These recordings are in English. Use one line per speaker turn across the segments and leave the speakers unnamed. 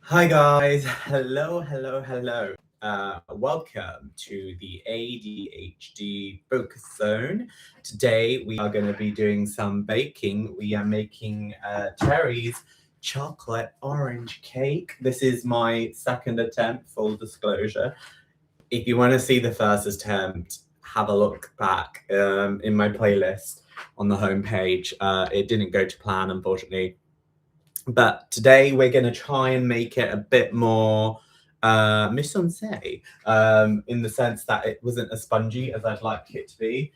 Hi guys, hello. Welcome to the ADHD focus zone. Today we are going to be doing some baking. We are making Terry's chocolate orange cake. This is my second attempt, full disclosure. If you want to see the first attempt, have a look back in my playlist on the homepage. It didn't go to plan, unfortunately. But today we're going to try and make it a bit more mise-en-scène, in the sense that it wasn't as spongy as I'd like it to be,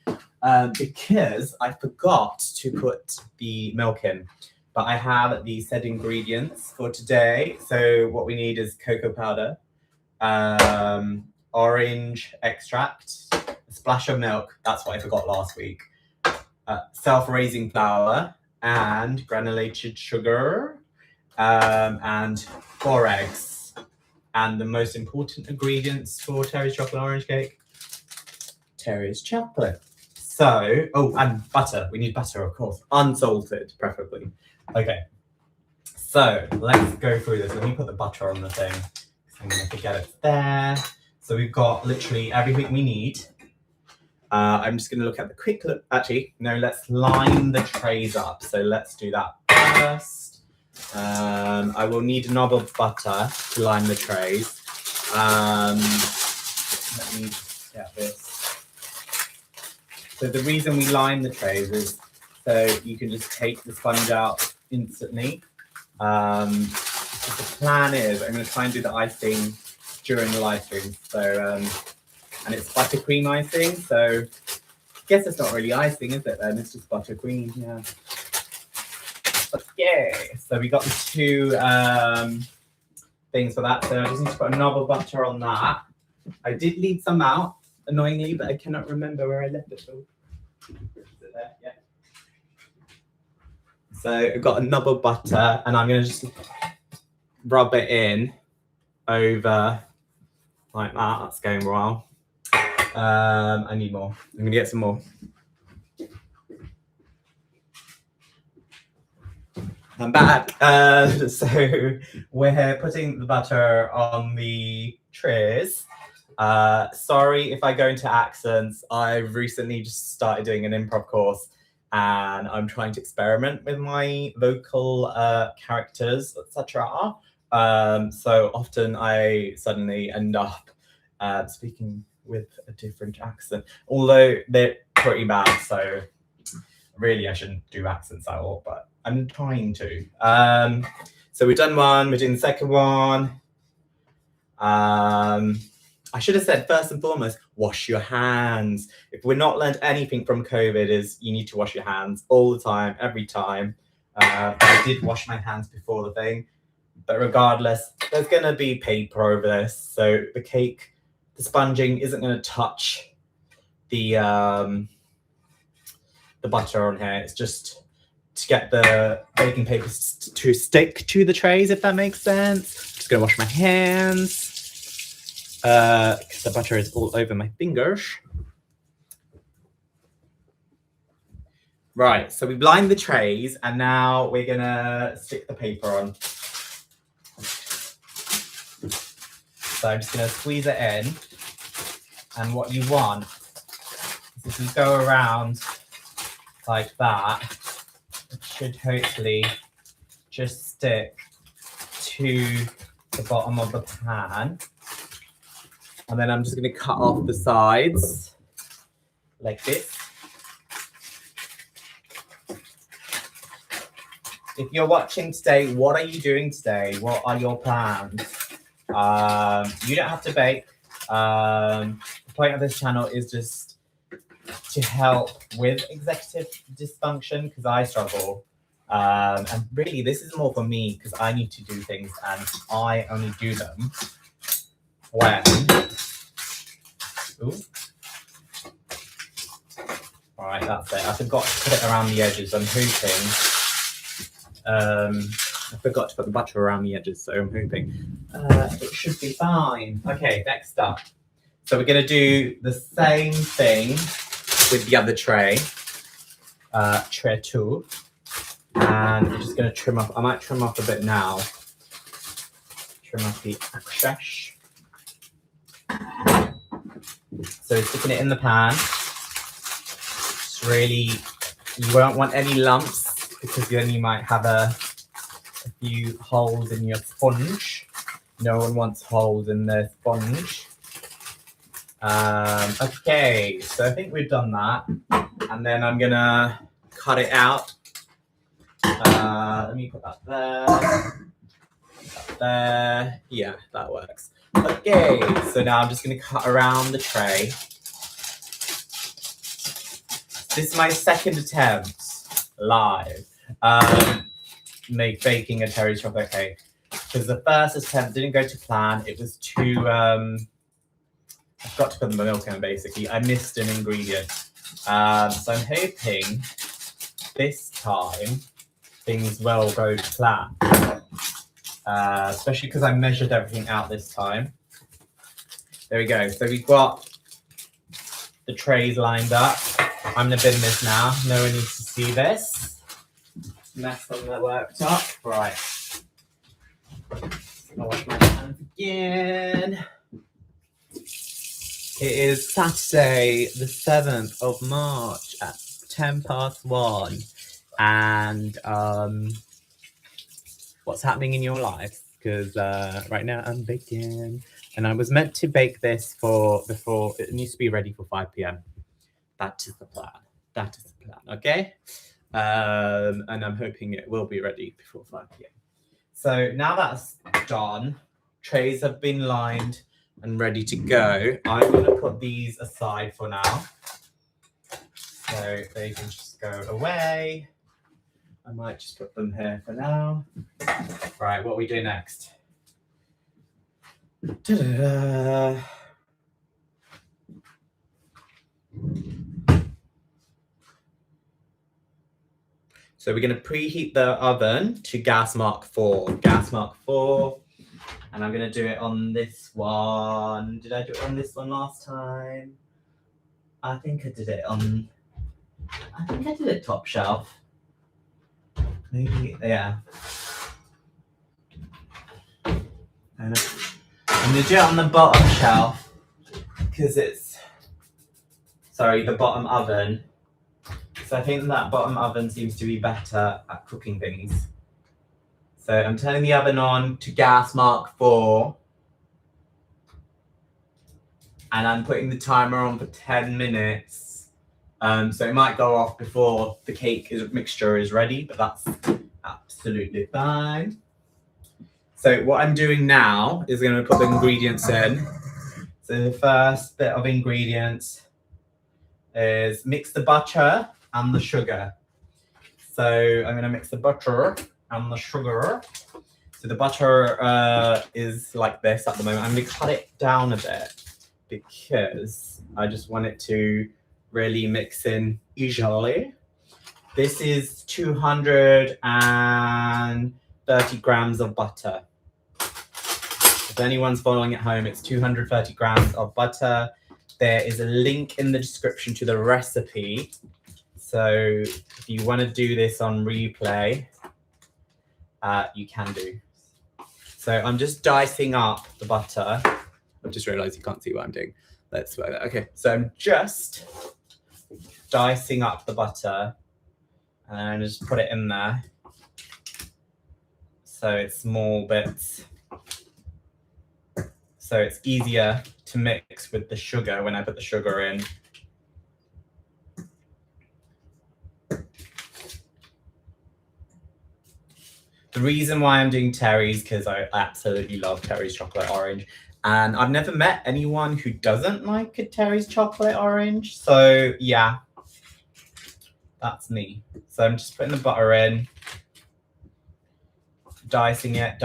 because I forgot to put the milk in. But I have the said ingredients for today. So what we need is cocoa powder, orange extract, a splash of milk. That's what I forgot last week. Self-raising flour and granulated sugar. And 4 eggs. And the most important ingredients for Terry's chocolate orange cake, Terry's chocolate. So, and butter. We need butter, of course. Unsalted, preferably. Okay. So, let's go through this. Let me put the butter on the thing. I'm going to forget it's there. So, we've got literally everything we need. I'm just going to look at the quick look. Actually, no, let's line the trays up. So, let's do that first. I will need a knob of butter to line the trays. Let me get this. So the reason we line the trays is so you can just take the sponge out instantly. The plan is I'm going to try and do the icing during the live stream. So, and it's buttercream icing. So I guess it's not really icing, is it then? It's just buttercream, yeah. Yay! So we got the two things for that. So I just need to put a knob of butter on that. I did leave some out, annoyingly, but I cannot remember where I left it. Is it there? Yeah. So I've got a knob of butter, and I'm going to just rub it in over like that. That's going well. I need more. I'm going to get some more. I'm back. So we're putting the butter on the trays. Sorry if I go into accents. I've recently just started doing an improv course and I'm trying to experiment with my vocal characters, etc. So often I suddenly end up speaking with a different accent, although they're pretty bad, so really I shouldn't do accents at all, but I'm trying to. So we've done one, we're doing the second one. I should have said first and foremost, wash your hands. If we're not learned anything from COVID is you need to wash your hands all the time, every time. I did wash my hands before the thing, but regardless, there's gonna be paper over this. So the cake, the sponging isn't gonna touch the butter on here. It's just to get the baking paper to stick to the trays, if that makes sense. I'm just gonna wash my hands because the butter is all over my fingers. Right, so we've lined the trays and now we're gonna stick the paper on. So I'm just gonna squeeze it in, and what you want is if you go around like that, it should hopefully just stick to the bottom of the pan. And then I'm just going to cut off the sides like this. If you're watching today, what are you doing today? What are your plans? You don't have to bake. The point of this channel is just to help with executive dysfunction because I struggle. And really, this is more for me because I need to do things and I only do them when. Ooh. All right, that's it. I forgot to put it around the edges. I'm hoping. I forgot to put the butter around the edges, so I'm hoping it should be fine. Okay, next up. So we're going to do the same thing with the other tray, tray 2. And I'm just going to trim off. I might trim off a bit now. Trimati access. So sticking it in the pan. It's really, you won't want any lumps because then you might have a few holes in your sponge. No one wants holes in their sponge. Okay, so I think we've done that. And then I'm gonna cut it out. Let me put that there. There. Yeah, that works. Okay, so now I'm just gonna cut around the tray. This is my second attempt live baking a Terry's chocolate cake. Because the first attempt didn't go to plan. It was too, I forgot to put the milk in basically. I missed an ingredient. So I'm hoping this time things will go to plan. Especially because I measured everything out this time. There we go. So we've got the trays lined up. I'm gonna bin this now. No one needs to see this. Mess on the worktop. Right. I'll wash my hands again. It is Saturday, the 7th of March at 1:10 and what's happening in your life? Because right now I'm baking, and I was meant to bake this before it needs to be ready for 5 p.m. That is the plan. That is the plan. Okay, and I'm hoping it will be ready before 5 p.m. So now that's done, trays have been lined and ready to go. I'm going to put these aside for now. So they can just go away. I might just put them here for now. Right, what are we doing next? Ta-da-da. So we're going to preheat the oven to gas mark 4. Gas mark 4. And I'm going to do it on this one. Did I do it on this one last time? I think I did it top shelf. Maybe, yeah. I'm going to do it on the bottom shelf because it's, the bottom oven. So I think that bottom oven seems to be better at cooking things. So I'm turning the oven on to gas mark 4. And I'm putting the timer on for 10 minutes. So it might go off before the cake mixture is ready, but that's absolutely fine. So what I'm doing now is going to put the ingredients in. So the first bit of ingredients is mix the butter and the sugar. So I'm going to mix the butter and the sugar. So the butter is like this at the moment. I'm going to cut it down a bit because I just want it to really mix in easily. This is 230 grams of butter. If anyone's following at home, it's 230 grams of butter. There is a link in the description to the recipe. So if you want to do this on replay, you can do. So I'm just dicing up the butter. I've just realized you can't see what I'm doing. Let's try that. Okay, so I'm just dicing up the butter and just put it in there. So it's small bits. So it's easier to mix with the sugar when I put the sugar in. The reason why I'm doing Terry's because I absolutely love Terry's chocolate orange. And I've never met anyone who doesn't like a Terry's chocolate orange. So yeah, that's me. So I'm just putting the butter in, dicing it.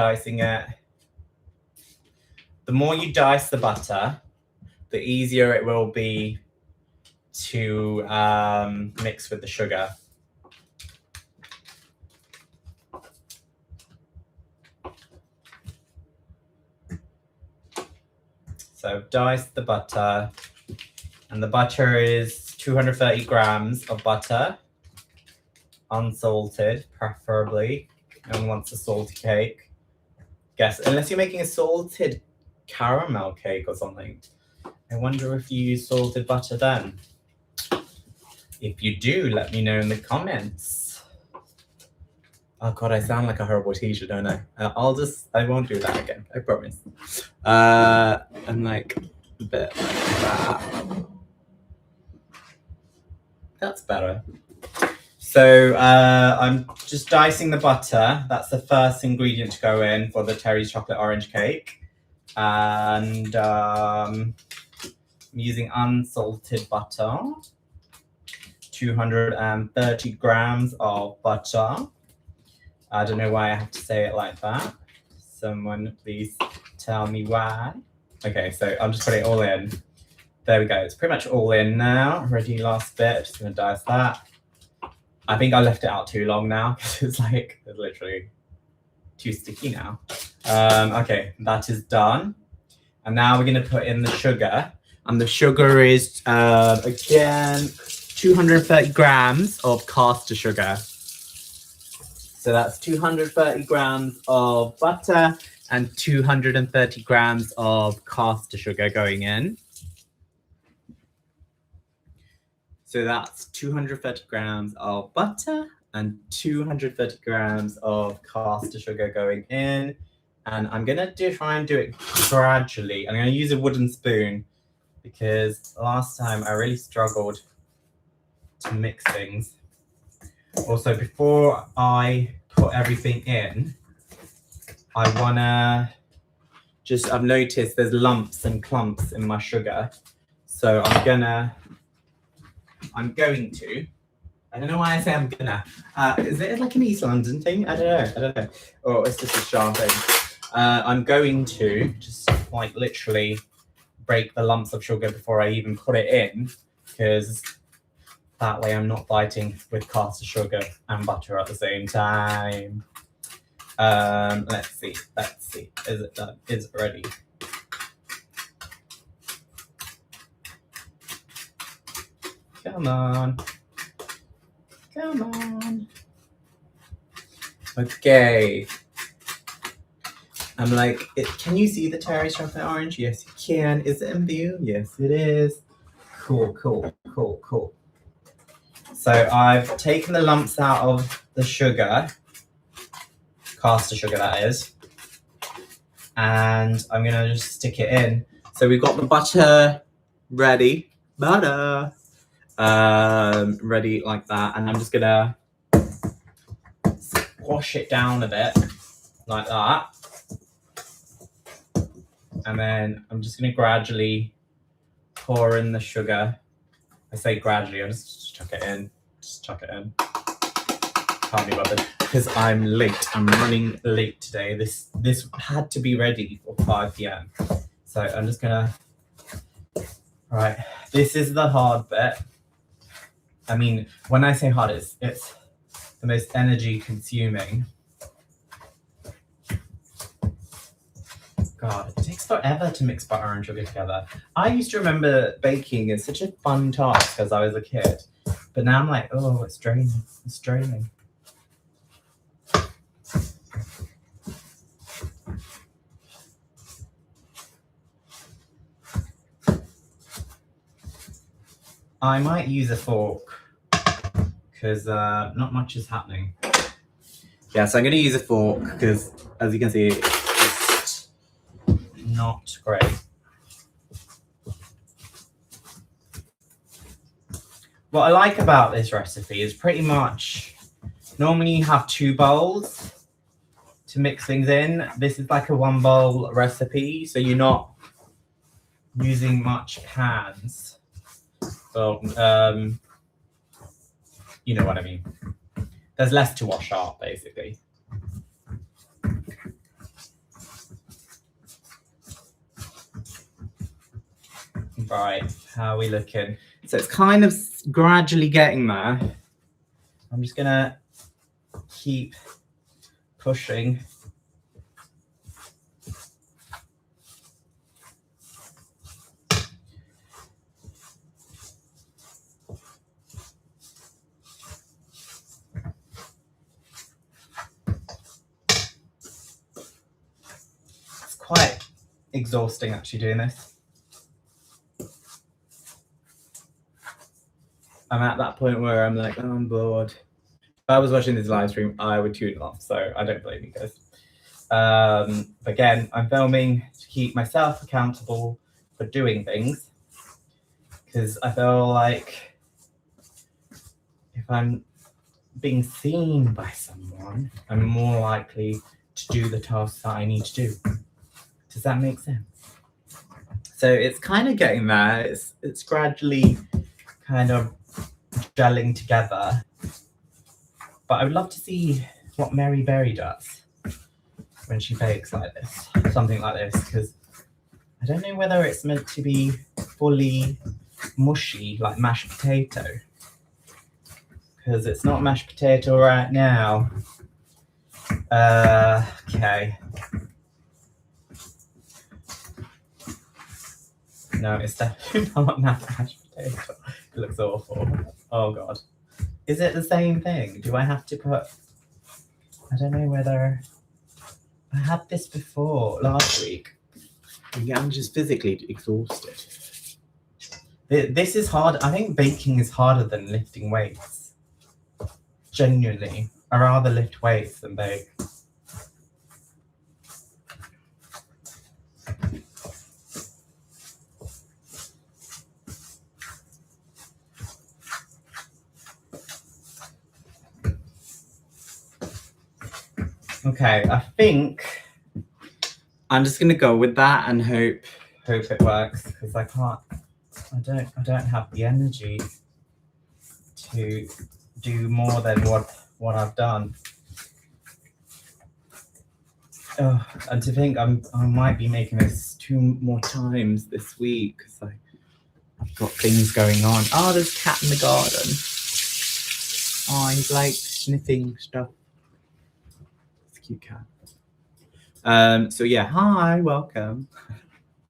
The more you dice the butter, the easier it will be to mix with the sugar. So I've diced the butter, and the butter is 230 grams of butter, unsalted, preferably. No one wants a salty cake. guess, unless you're making a salted caramel cake or something. I wonder if you use salted butter then. If you do, let me know in the comments. Oh God, I sound like a horrible teacher, don't I? I won't do that again, I promise. I'm like a bit like that. That's better. So I'm just dicing the butter. That's the first ingredient to go in for the Terry's chocolate orange cake. And I'm using unsalted butter. 230 grams of butter. I don't know why I have to say it like that. Someone please tell me why. Okay, so I'm just putting it all in. There we go. It's pretty much all in now. Ready, last bit. Just gonna dice that. I think I left it out too long now because it's literally too sticky now. Okay, that is done. And now we're gonna put in the sugar. And the sugar is, again, 230 grams of caster sugar. So that's 230 grams of butter and 230 grams of caster sugar going in. So that's 230 grams of butter and 230 grams of caster sugar going in. And I'm gonna try and do it gradually. I'm gonna use a wooden spoon because last time I really struggled to mix things. Also, before I put everything in, I've noticed there's lumps and clumps in my sugar. So I'm going to, I don't know why I say I'm gonna. Is it like an East London thing? I don't know. Or it's just a Shah thing. I'm going to just like literally break the lumps of sugar before I even put it in, because that way I'm not fighting with caster sugar and butter at the same time. Let's see. Is it done? Is it ready? Come on. Okay. I'm like, can you see the Terry's chocolate orange? Yes, you can. Is it in view? Yes, it is. Cool. So I've taken the lumps out of the sugar, caster sugar that is, and I'm gonna just stick it in. So we've got the butter ready, ready like that, and I'm just gonna squash it down a bit like that, and then I'm just gonna gradually pour in the sugar. I say gradually, I just chuck it in. Can't be bothered because I'm late. I'm running late today. This had to be ready for 5 p.m. So I'm just gonna. Right, this is the hard bit. I mean, when I say hard, it's the most energy consuming. God, it takes forever to mix butter and sugar together. I used to remember baking as such a fun task as I was a kid. But now I'm like, oh, it's draining. I might use a fork because not much is happening. Yeah, so I'm going to use a fork because, as you can see, it's not great. What I like about this recipe is pretty much, normally you have 2 bowls to mix things in. This is like a 1 bowl recipe, so you're not using much pans. So, you know what I mean. There's less to wash out, basically. Right, how are we looking? So it's kind of gradually getting there. I'm just gonna keep pushing. quite exhausting actually doing this. I'm at that point where I'm like, oh, I'm bored. If I was watching this live stream, I would tune off, so I don't blame you guys. But again, I'm filming to keep myself accountable for doing things, because I feel like if I'm being seen by someone, I'm more likely to do the tasks that I need to do. Does that make sense? So it's kind of getting there. It's gradually kind of gelling together. But I would love to see what Mary Berry does when she bakes like this, something like this, because I don't know whether it's meant to be fully mushy like mashed potato, because it's not mashed potato right now. Okay. No, it's definitely not mashed potato. It looks awful. Oh god. Is it the same thing? Do I have to put... I don't know whether... I had this before, last week. Yeah, I'm just physically exhausted. This is hard. I think baking is harder than lifting weights. Genuinely. I rather lift weights than bake. Okay, I think I'm just gonna go with that and hope it works, because I don't have the energy to do more than what I've done. Oh, and to think I might be making this 2 more times this week, because I've got things going on. Oh, there's a cat in the garden. Oh, he's like sniffing stuff. It's a cute cat. So yeah, hi, welcome.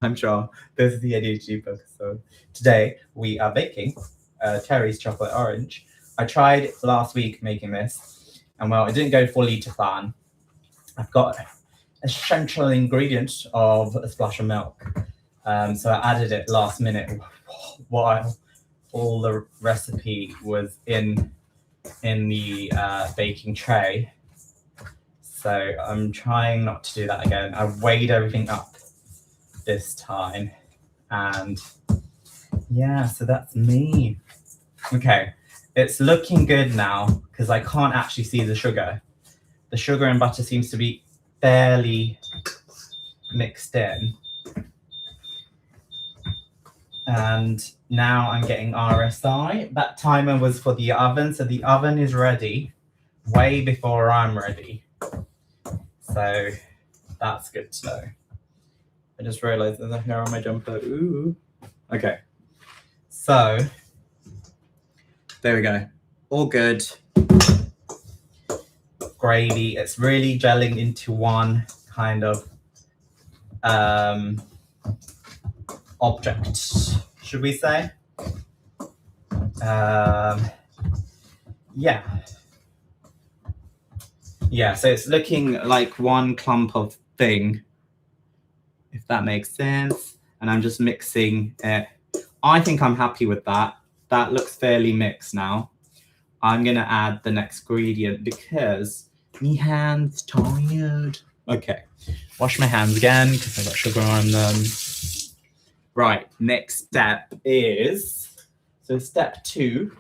I'm Shaw. This is the ADHD book. So today we are baking Terry's chocolate orange. I tried last week making this, and well, it didn't go fully to plan. I've got essential ingredient of a splash of milk. So I added it last minute while all the recipe was in the baking tray. So I'm trying not to do that again. I weighed everything up this time, and yeah, so that's me. Okay, it's looking good now because I can't actually see the sugar. The sugar and butter seems to be fairly mixed in. And now I'm getting RSI. That timer was for the oven, so the oven is ready way before I'm ready. So that's good to know. I just realized there's a hair on my jumper. Ooh. Okay. So there we go. All good. Gravy. It's really gelling into one kind of object, should we say? Yeah. Yeah, so it's looking like one clump of thing, if that makes sense. And I'm just mixing it. I think I'm happy with that. That looks fairly mixed now. I'm gonna add the next ingredient because my hand's tired. Okay, wash my hands again because I've got sugar on them. Right, next step is, so step 2,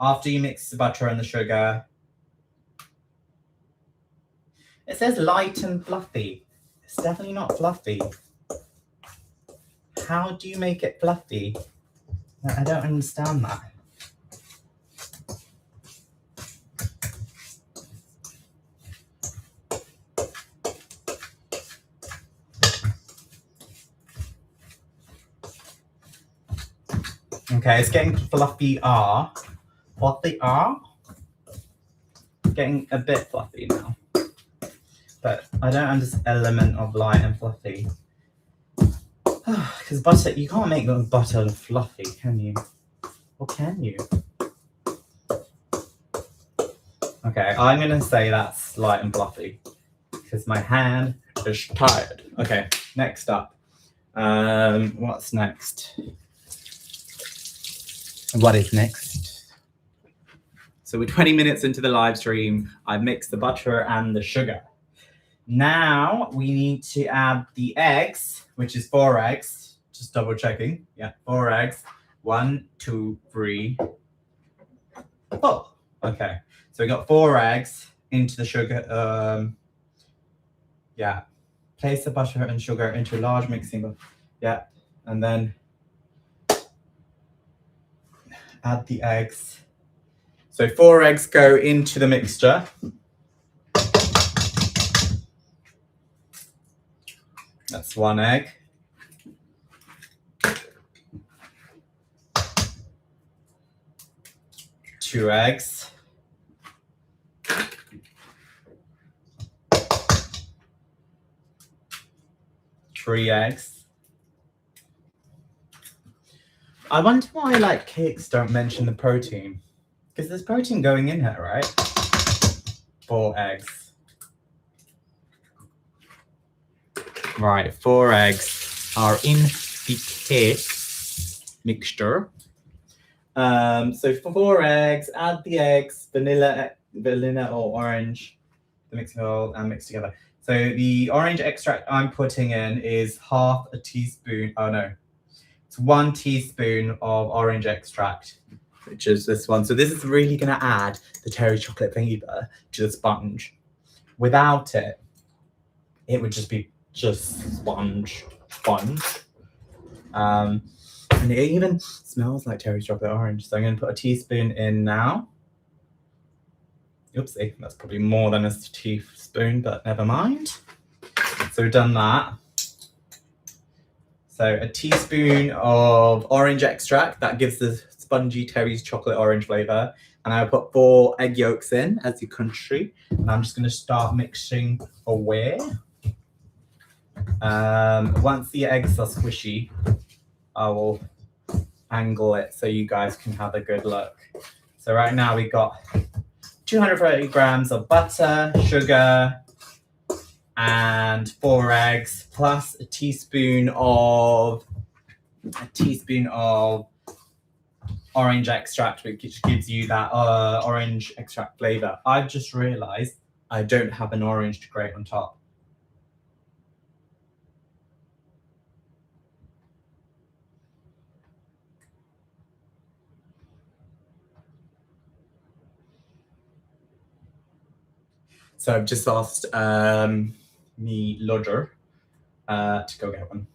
after you mix the butter and the sugar, it says light and fluffy. It's definitely not fluffy. How do you make it fluffy? I don't understand that. Okay, it's getting fluffy R. Fluffy R? Getting a bit fluffy now. But I don't understand the element of light and fluffy. Because butter, you can't make butter fluffy, can you? Or can you? Okay, I'm going to say that's light and fluffy. Because my hand is tired. Okay, next up. What's next? What is next? So we're 20 minutes into the live stream. I've mixed the butter and the sugar. Now we need to add the eggs, which is 4 eggs. Just double checking. Yeah, 4 eggs. 1, 2, 3, 4. Okay, so we got 4 eggs into the sugar. Yeah, place the butter and sugar into a large mixing bowl. Yeah, and then add the eggs. So 4 eggs go into the mixture. That's 1 egg. 2 eggs. 3 eggs. I wonder why like cakes don't mention the protein. Because there's protein going in here, right? 4 eggs. Right, 4 eggs are in the cake mixture. So for 4 eggs, add the eggs, vanilla or orange, the mixing bowl, and mix together. So the orange extract I'm putting in is half a teaspoon. Oh no, it's 1 teaspoon of orange extract, which is this one. So this is really going to add the terry chocolate flavor to the sponge. Without it, it would just be sponge. And it even smells like terry chocolate orange. So I'm going to put a teaspoon in now. Oopsie, that's probably more than a teaspoon, but never mind. So we've done that. So a teaspoon of orange extract, that gives the spongy Terry's chocolate orange flavor. And I put 4 egg yolks in as the country. And I'm just going to start mixing away. Once the eggs are squishy, I will angle it so you guys can have a good look. So right now we got 230 grams of butter, sugar, and 4 eggs, plus a teaspoon of orange extract, which gives you that orange extract flavor. I've just realized I don't have an orange to grate on top. So I've just asked me lodger to go get one.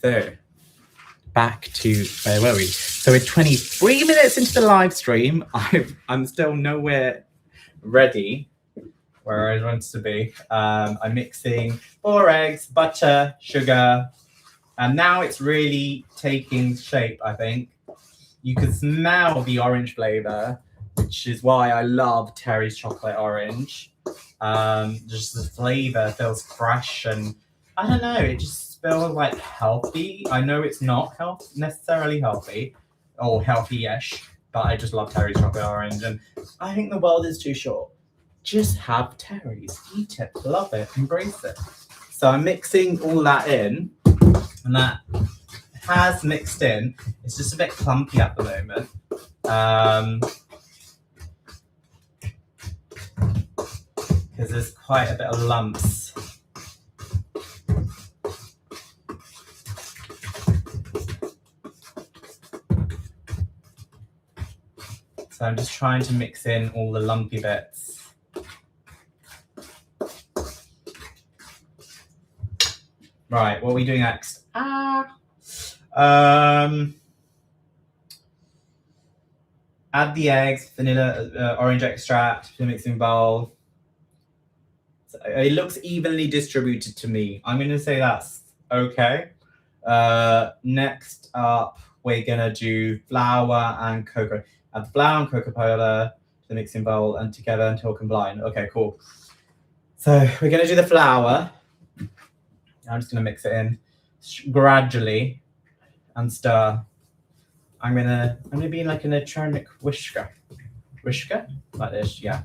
So back to where were we? So we're 23 minutes into the live stream. I'm still nowhere ready where I want to be. I'm mixing 4 eggs, butter, sugar, and now it's really taking shape, I think. You can smell the orange flavor, which is why I love Terry's chocolate orange. Just the flavor feels fresh and I don't know, it just feels like healthy. I know it's not necessarily healthy or healthy-ish, but I just love Terry's chocolate orange and I think the world is too short. Just have Terry's, eat it, love it, embrace it. So I'm mixing all that in and that has mixed in. It's just a bit clumpy at the moment. Because there's quite a bit of lumps. So I'm just trying to mix in all the lumpy bits. Right, what are we doing next? Add the eggs, vanilla, orange extract to the mixing bowl. So it looks evenly distributed to me. I'm going to say that's okay. Next up, we're going to do flour and cocoa. Add flour and cocoa powder to the mixing bowl and together until combined. Okay, cool. So we're going to do the flour. I'm just going to mix it in gradually and stir. I'm gonna be like an electronic whisker, like this, yeah.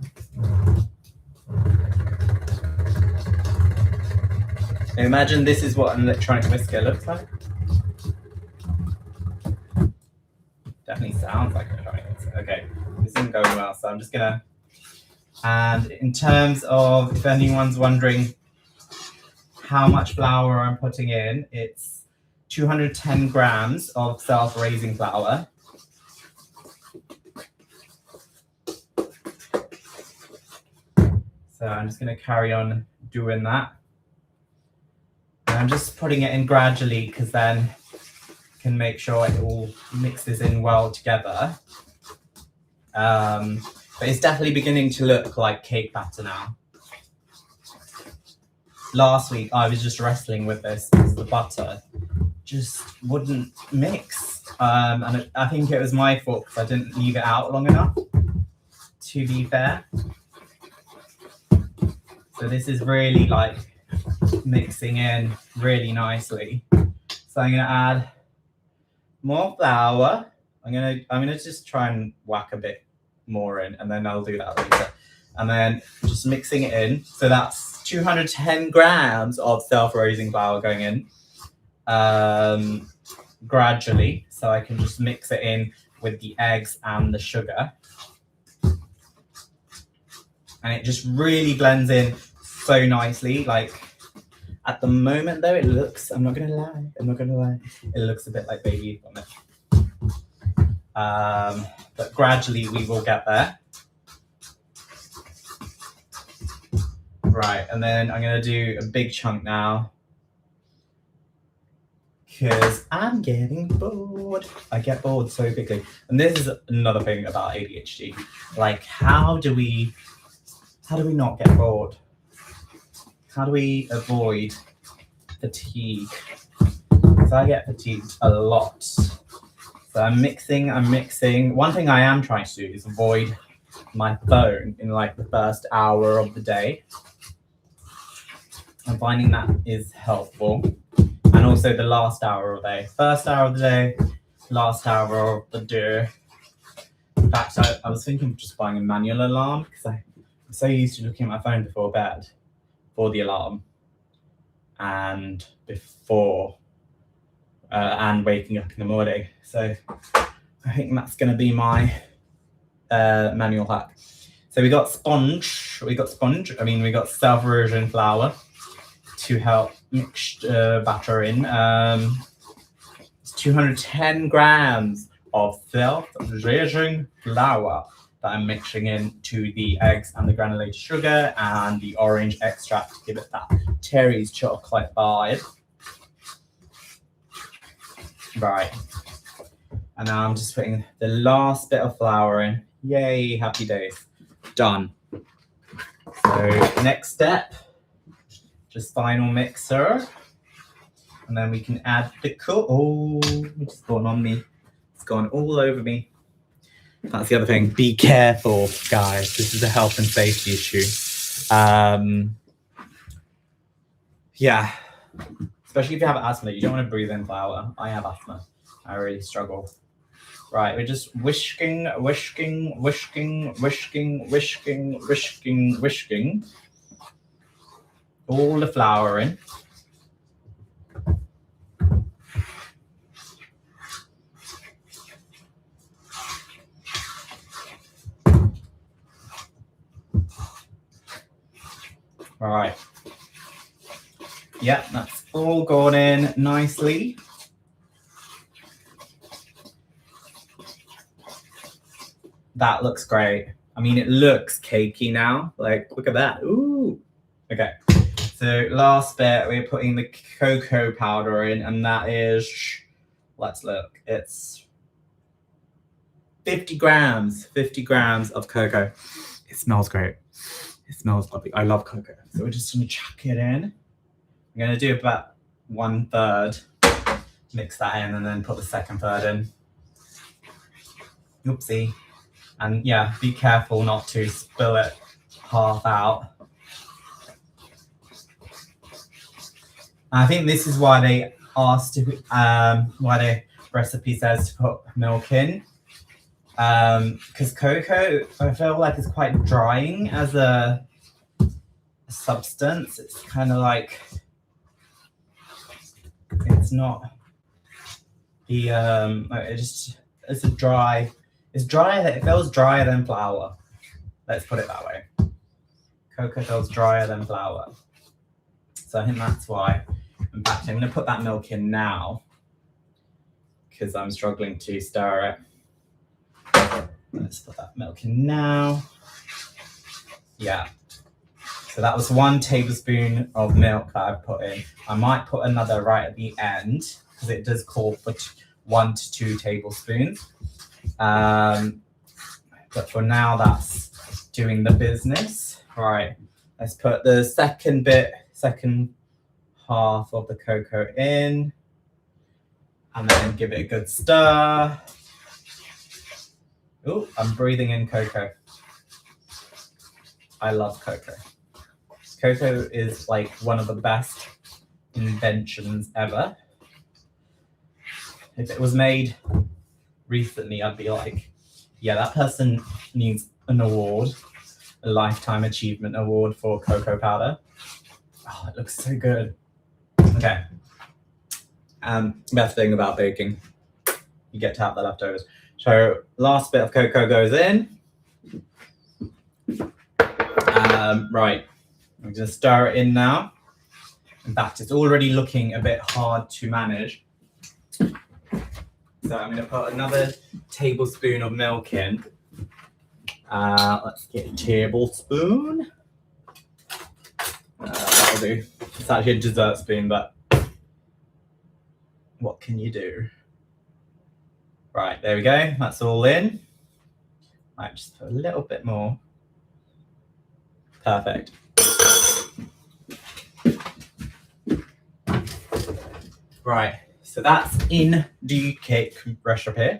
Imagine this is what an electronic whisker looks like. Definitely sounds like an electronic whisker. Okay, this isn't going well, so I'm just gonna. And in terms of, if anyone's wondering how much flour I'm putting in, it's 210 grams of self-raising flour. So I'm just going to carry on doing that. And I'm just putting it in gradually because then I can make sure it all mixes in well together. But it's definitely beginning to look like cake batter now. Last week I was just wrestling with this because the butter just wouldn't mix. And I think it was my fault because I didn't leave it out long enough, to be fair. So this is really like mixing in really nicely. So I'm gonna add more flour. I'm gonna just try and whack a bit more in, and then I'll do that later. And then just mixing it in. So that's 210 grams of self-raising flour going in gradually. So I can just mix it in with the eggs and the sugar. And it just really blends in so nicely. Like at the moment though, it looks, I'm not gonna lie, it looks a bit like baby vomit. But gradually we will get there. Right, and then I'm gonna do a big chunk now because I'm getting bored. I get bored so quickly. And this is another thing about ADHD. Like, how do we not get bored? How do we avoid fatigue? So I get fatigued a lot. So I'm mixing. One thing I am trying to do is avoid my phone in like the first hour of the day. I'm finding that is helpful. And also the last hour of the day. First hour of the day, last hour of the day. In fact, I was thinking of just buying a manual alarm because I'm so used to looking at my phone before bed for the alarm and before and waking up in the morning. So I think that's going to be my manual hack. So we got self-raising flour to help mix batter in. It's 210 grams of self-raising flour that I'm mixing in to the eggs and the granulated sugar and the orange extract to give it that Terry's chocolate vibe. Right. And now I'm just putting the last bit of flour in. Yay, happy days. Done. So next step, just final mixer. And then we can add the it's gone on me. It's gone all over me. That's the other thing. Be careful, guys. This is a health and safety issue. Yeah. Especially if you have asthma, you don't want to breathe in flour. I have asthma. I really struggle. Right, we're just whisking all the flour in. All right. Yeah, that's all gone in nicely. That looks great. I mean, it looks cakey now. Like, look at that. Ooh. Okay. So last bit, we're putting the cocoa powder in, and that is, let's look. It's 50 grams of cocoa. It smells great. It smells lovely. I love cocoa. So we're just gonna chuck it in. I'm gonna do about 1/3. Mix that in and then put the second third in. Oopsie. And yeah, be careful not to spill it half out. I think this is why they asked to, why the recipe says to put milk in. Because cocoa, I feel like it's quite drying as a substance. It's kind of like, It's not the it's dry. It's drier. It feels drier than flour. Let's put it that way. Cocoa feels drier than flour. So I think that's why. In fact, I'm going to put that milk in now because I'm struggling to stir it. Let's put that milk in now. Yeah. So that was 1 tablespoon of milk that I've put in. I might put another right at the end because it does call for 1 to 2 tablespoons. But for now, that's doing the business. Right. Let's put the second half of the cocoa in and then give it a good stir. Oh, I'm breathing in cocoa. I love cocoa. Cocoa is like one of the best inventions ever. If it was made recently, I'd be like, yeah, that person needs an award, a lifetime achievement award for cocoa powder. Oh, it looks so good. Okay. Best thing about baking, you get to have the leftovers. So last bit of cocoa goes in. Right, I'm going to stir it in now. In fact, it's already looking a bit hard to manage. So I'm going to put another tablespoon of milk in. Let's get a tablespoon. That'll do. It's actually a dessert spoon, but what can you do? Right, there we go. That's all in. Might just put a little bit more. Perfect. Right, so that's in the cake recipe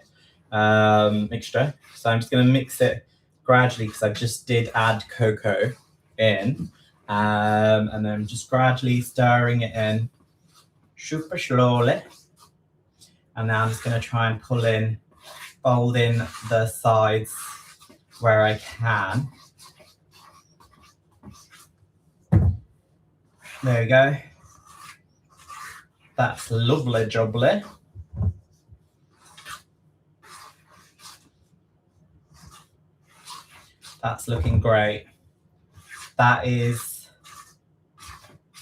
mixture. So I'm just going to mix it gradually because I just did add cocoa in. And then I'm just gradually stirring it in super slowly. And now I'm just going to try and fold in the sides where I can. There we go. That's lovely jubbly. That's looking great. That is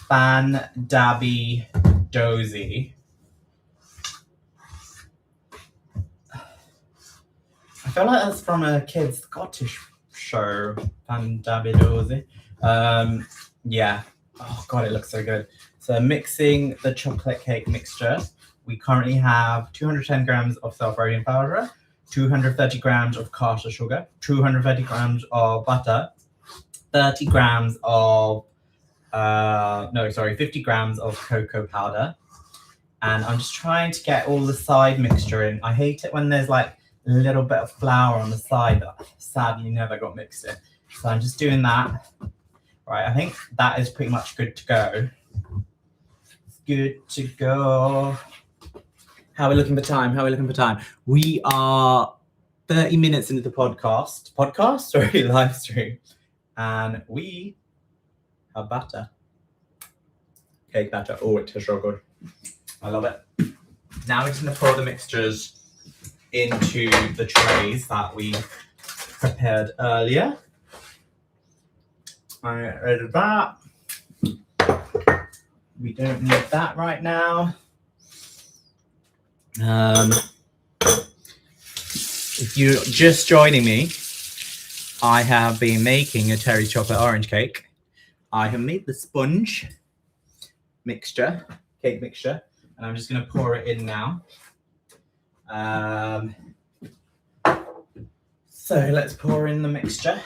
Fan Dabby Dozy. I feel like that's from a kid's Scottish show, Fan Dabby Dozy. Yeah. Oh God, it looks so good. So mixing the chocolate cake mixture, we currently have 210 grams of self-raising powder, 230 grams of caster sugar, 230 grams of butter, 30 grams of 50 grams of cocoa powder. And I'm just trying to get all the side mixture in. I hate it when there's like a little bit of flour on the side that sadly never got mixed in. So I'm just doing that. Right, I think that is pretty much good to go. Good to go. How are we looking for time? We are 30 minutes into the live stream. And we have batter. Cake batter. Oh, it tastes so good. I love it. Now we're just going to pour the mixtures into the trays that we prepared earlier. I get rid of that. We don't need that right now. If you're just joining me, I have been making a cherry chocolate orange cake. I have made the sponge mixture, cake mixture, and I'm just going to pour it in now. So let's pour in the mixture.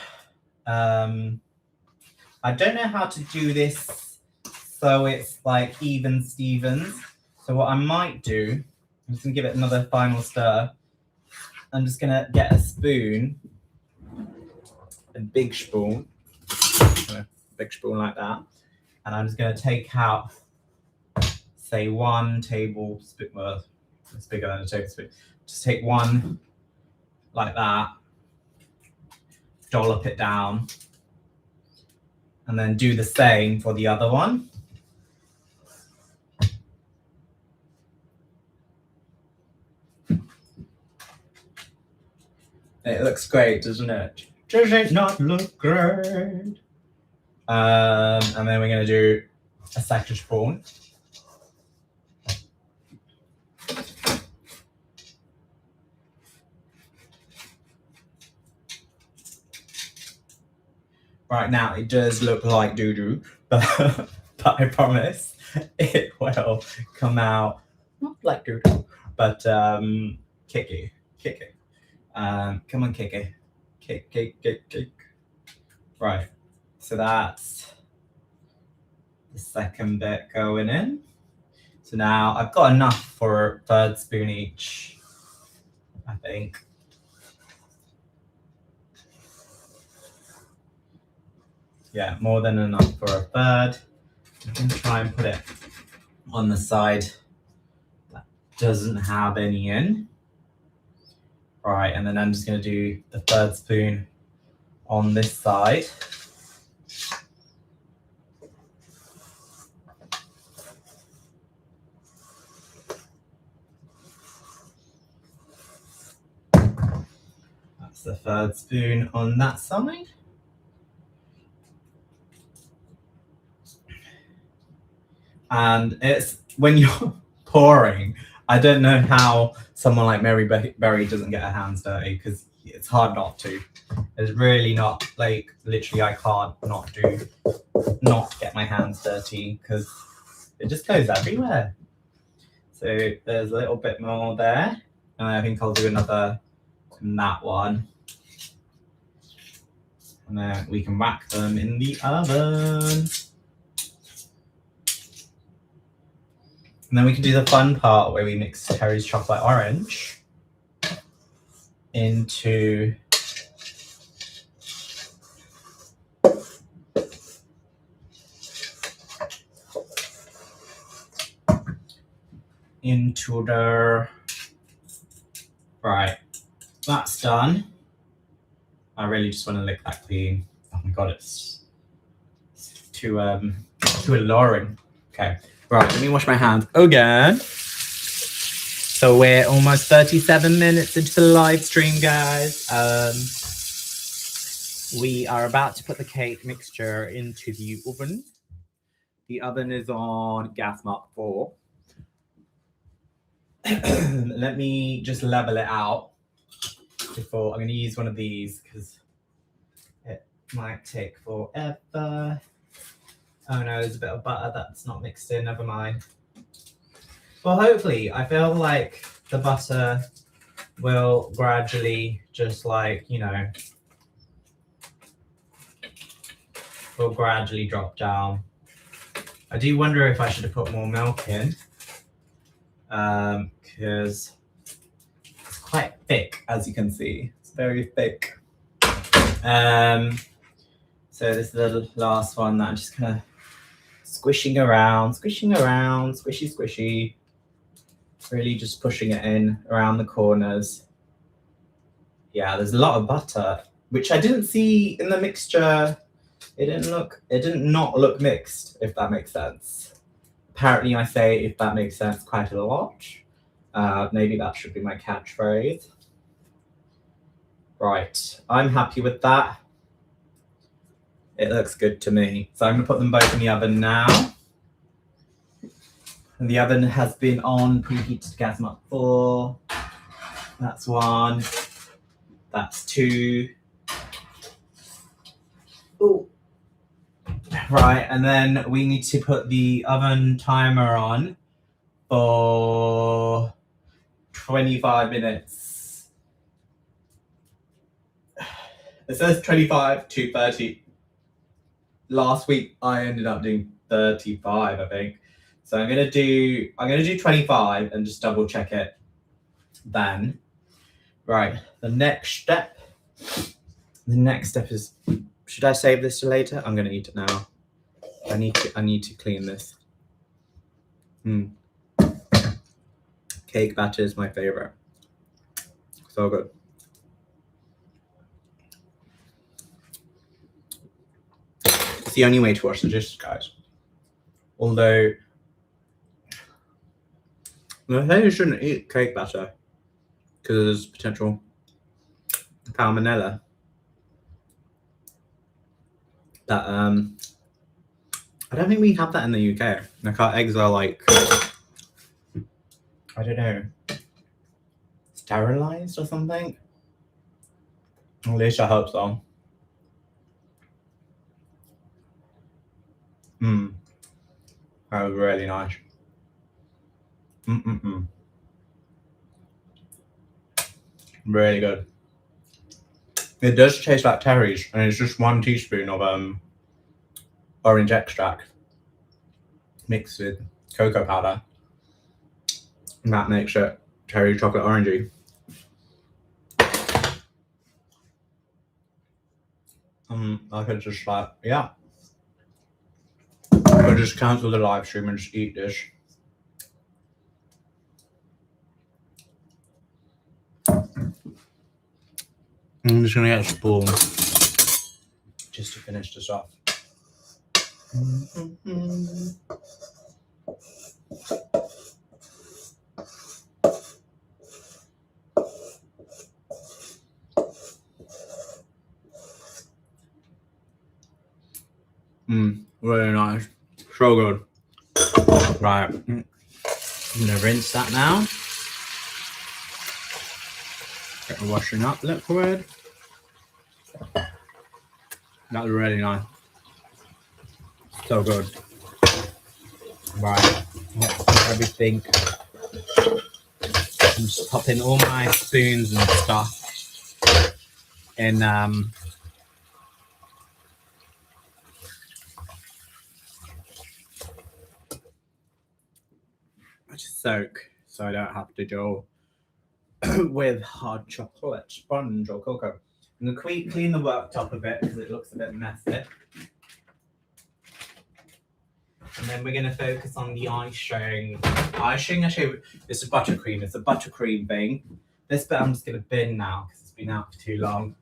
I don't know how to do this so it's like even Stevens. So what I might do, I'm just gonna give it another final stir. I'm just gonna get a spoon, a big spoon like that, and I'm just gonna take out, say 1 tablespoon. Well, it's bigger than a tablespoon. Just take 1 like that, dollop it down. And then do the same for the other one. It looks great, doesn't it? Does it not look great? And then we're going to do a second spoon. Right now, it does look like doo-doo, but I promise it will come out not like doo-doo, but kicky. Come on, kicky. Kick. Right, so that's the second bit going in. So now I've got enough for a third spoon each, I think. Yeah, more than enough for a third. I can try and put it on the side that doesn't have any in. Right, and then I'm just going to do the third spoon on this side. That's the third spoon on that side. And it's when you're pouring, I don't know how someone like Mary Berry doesn't get her hands dirty, because it's hard not to. It's really not, like, literally I can't not get my hands dirty because it just goes everywhere. So there's a little bit more there, and I think I'll do another in that one. And then we can whack them in the oven. And then we can do the fun part where we mix Terry's chocolate orange into the, right, that's done. I really just want to lick that clean. Oh my god, it's too alluring. Okay, right, let me wash my hands again. So we're almost 37 minutes into the live stream, guys. We are about to put the cake mixture into the oven. The oven is on gas mark 4. Let me just level it out before. I'm going to use one of these because it might take forever. Oh no, there's a bit of butter that's not mixed in. Never mind. Well, hopefully, I feel like the butter will gradually just, like, you know, will gradually drop down. I do wonder if I should have put more milk in, because it's quite thick, as you can see. It's very thick. So this is the last one that I'm just kind of squishing around, squishy. Really just pushing it in around the corners. Yeah, there's a lot of butter, which I didn't see in the mixture. It didn't not look mixed, if that makes sense. Apparently I say if that makes sense quite a lot. Maybe that should be my catchphrase. Right, I'm happy with that. It looks good to me. So I'm gonna put them both in the oven now. And the oven has been on preheated to gas mark 4. That's 1. That's 2. Ooh. Right, and then we need to put the oven timer on for 25 minutes. It says 25 to 30. Last week I ended up doing 35, I think. So I'm gonna do 25 and just double check it then. Right, the next step is, should I save this to later? I'm gonna eat it now. I need to clean this. Cake batter is my favorite. So good. It's the only way to wash the dishes, guys. Although, I think you shouldn't eat cake batter because there's potential salmonella. That I don't think we have that in the UK. Like our eggs are like, I don't know, sterilized or something. At least I hope so. That was really nice. Really good. It does taste like Terry's, and it's just 1 teaspoon of orange extract mixed with cocoa powder, and that makes it Terry chocolate orangey. I could just like, yeah, I could just cancel the live stream and just eat this. I'm just gonna get a spoon just to finish this off. Really nice. So good. Right. I'm gonna rinse that now. Get the washing up liquid. That was really nice. So good. Right. Let's everything. I'm just popping all my spoons and stuff in just soak so I don't have to go with hard chocolate sponge or cocoa. I'm gonna clean the worktop a bit because it looks a bit messy. And then we're going to focus on the icing. Icing, actually, it's a buttercream. It's a buttercream thing. This bit I'm just going to bin now because it's been out for too long.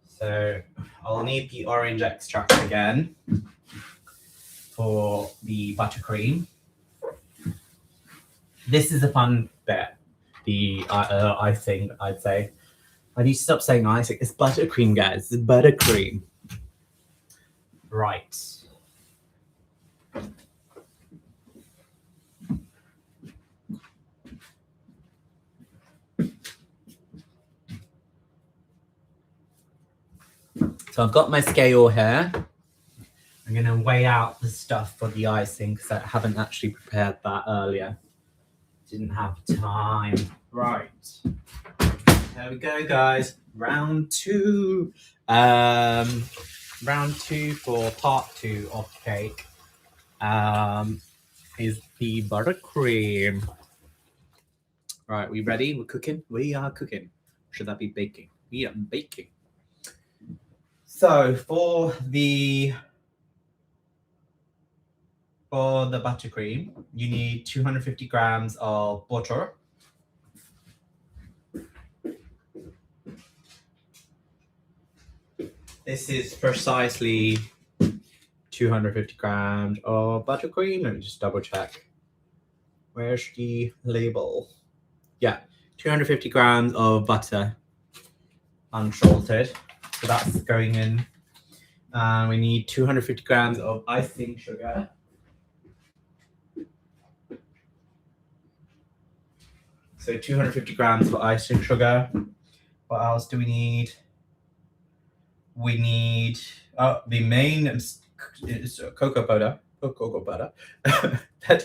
So I'll need the orange extract again for the buttercream. This is a fun bit. The icing, I'd say. I need to stop saying icing. It's buttercream, guys. It's buttercream. Right. So I've got my scale here. I'm going to weigh out the stuff for the icing because I haven't actually prepared that earlier. Didn't have time. Right. There we go, guys. Round 2. Round 2 for part 2 of cake is the buttercream. Right, we ready? We're cooking? We are cooking. Should that be baking? We are baking. So for the buttercream, you need 250 grams of butter. This is precisely 250 grams of buttercream. Let me just double check. Where's the label? Yeah, 250 grams of butter, unsalted. So that's going in. We need 250 grams of icing sugar. So 250 grams for icing sugar. What else do we need? We need the main is cocoa powder. 30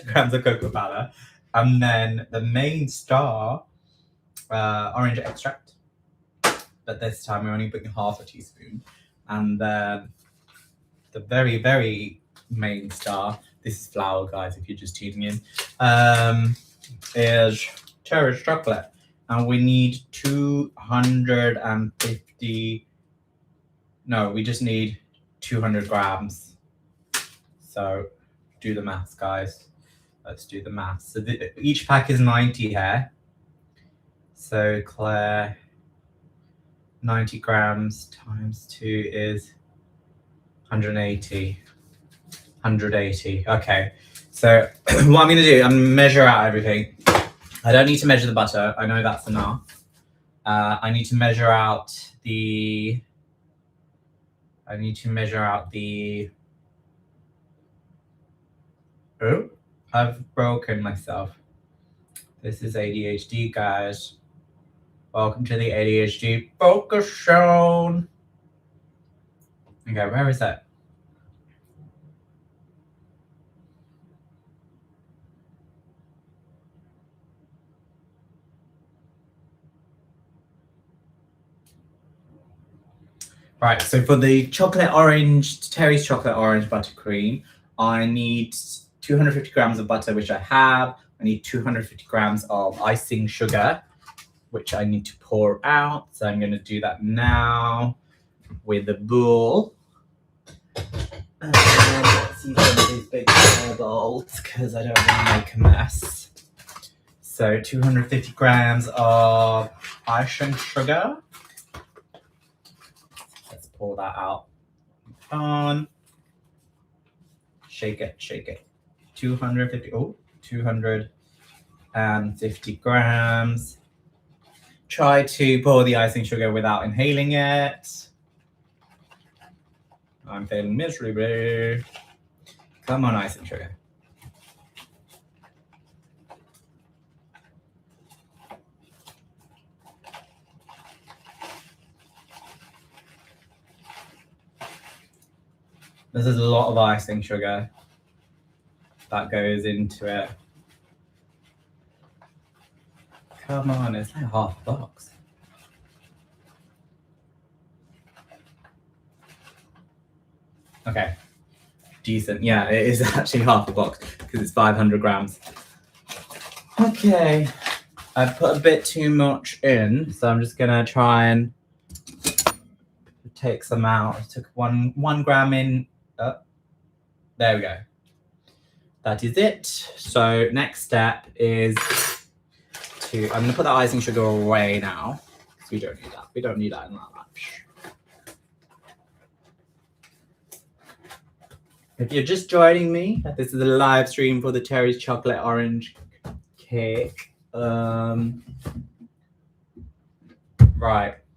grams of cocoa powder. And then the main star, orange extract. But this time we're only putting half a teaspoon. And then the very, very main star, this is flour, guys, if you're just tuning in, is Terry's chocolate. And we need 250. No, we just need 200 grams. So do the maths, guys. Let's do the maths. So each pack is 90 here. So Claire, 90 grams times 2 is 180. 180. Okay. So what I'm going to do, I'm going to measure out everything. I don't need to measure the butter. I know that's enough. I need to measure out the. Oh, I've broken myself. This is ADHD, guys. Welcome to the ADHD focus zone. Okay, where is that? Right, so for the Terry's chocolate orange buttercream, I need 250 grams of butter, which I have. I need 250 grams of icing sugar, which I need to pour out. So I'm going to do that now with the bowl. And let's use one of these big bowls because I don't want to make a mess. So 250 grams of icing sugar. Let's pour that out. On. Shake it. 250 grams. Try to pour the icing sugar without inhaling it. I'm failing miserably. Come on, icing sugar. This is a lot of icing sugar that goes into it. Come on, it's like half a box. Okay, decent. Yeah, it is actually half a box because it's 500 grams. Okay, I've put a bit too much in, so I'm just gonna try and take some out. I took one gram in. There we go. That is it. So next step is I'm gonna put the icing sugar away now because we don't need that. We don't need that in that much. If you're just joining me, this is a live stream for the Terry's chocolate orange cake. Right,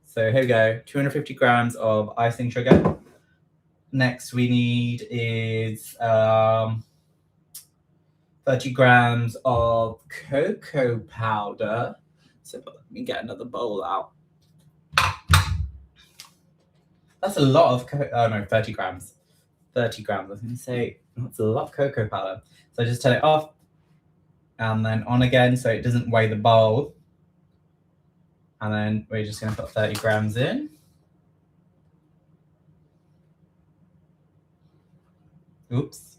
so here we go. 250 grams of icing sugar. Next we need is 30 grams of cocoa powder. So let me get another bowl out. That's a lot of 30 grams. 30 grams, I was going to say, that's a lot of cocoa powder. So just turn it off and then on again so it doesn't weigh the bowl. And then we're just going to put 30 grams in. Oops.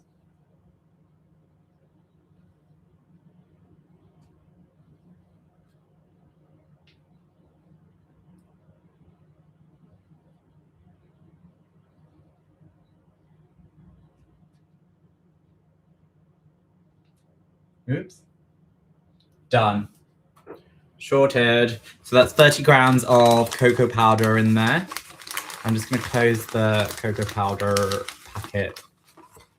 Oops. Done. Sorted. So that's 30 grams of cocoa powder in there. I'm just going to close the cocoa powder packet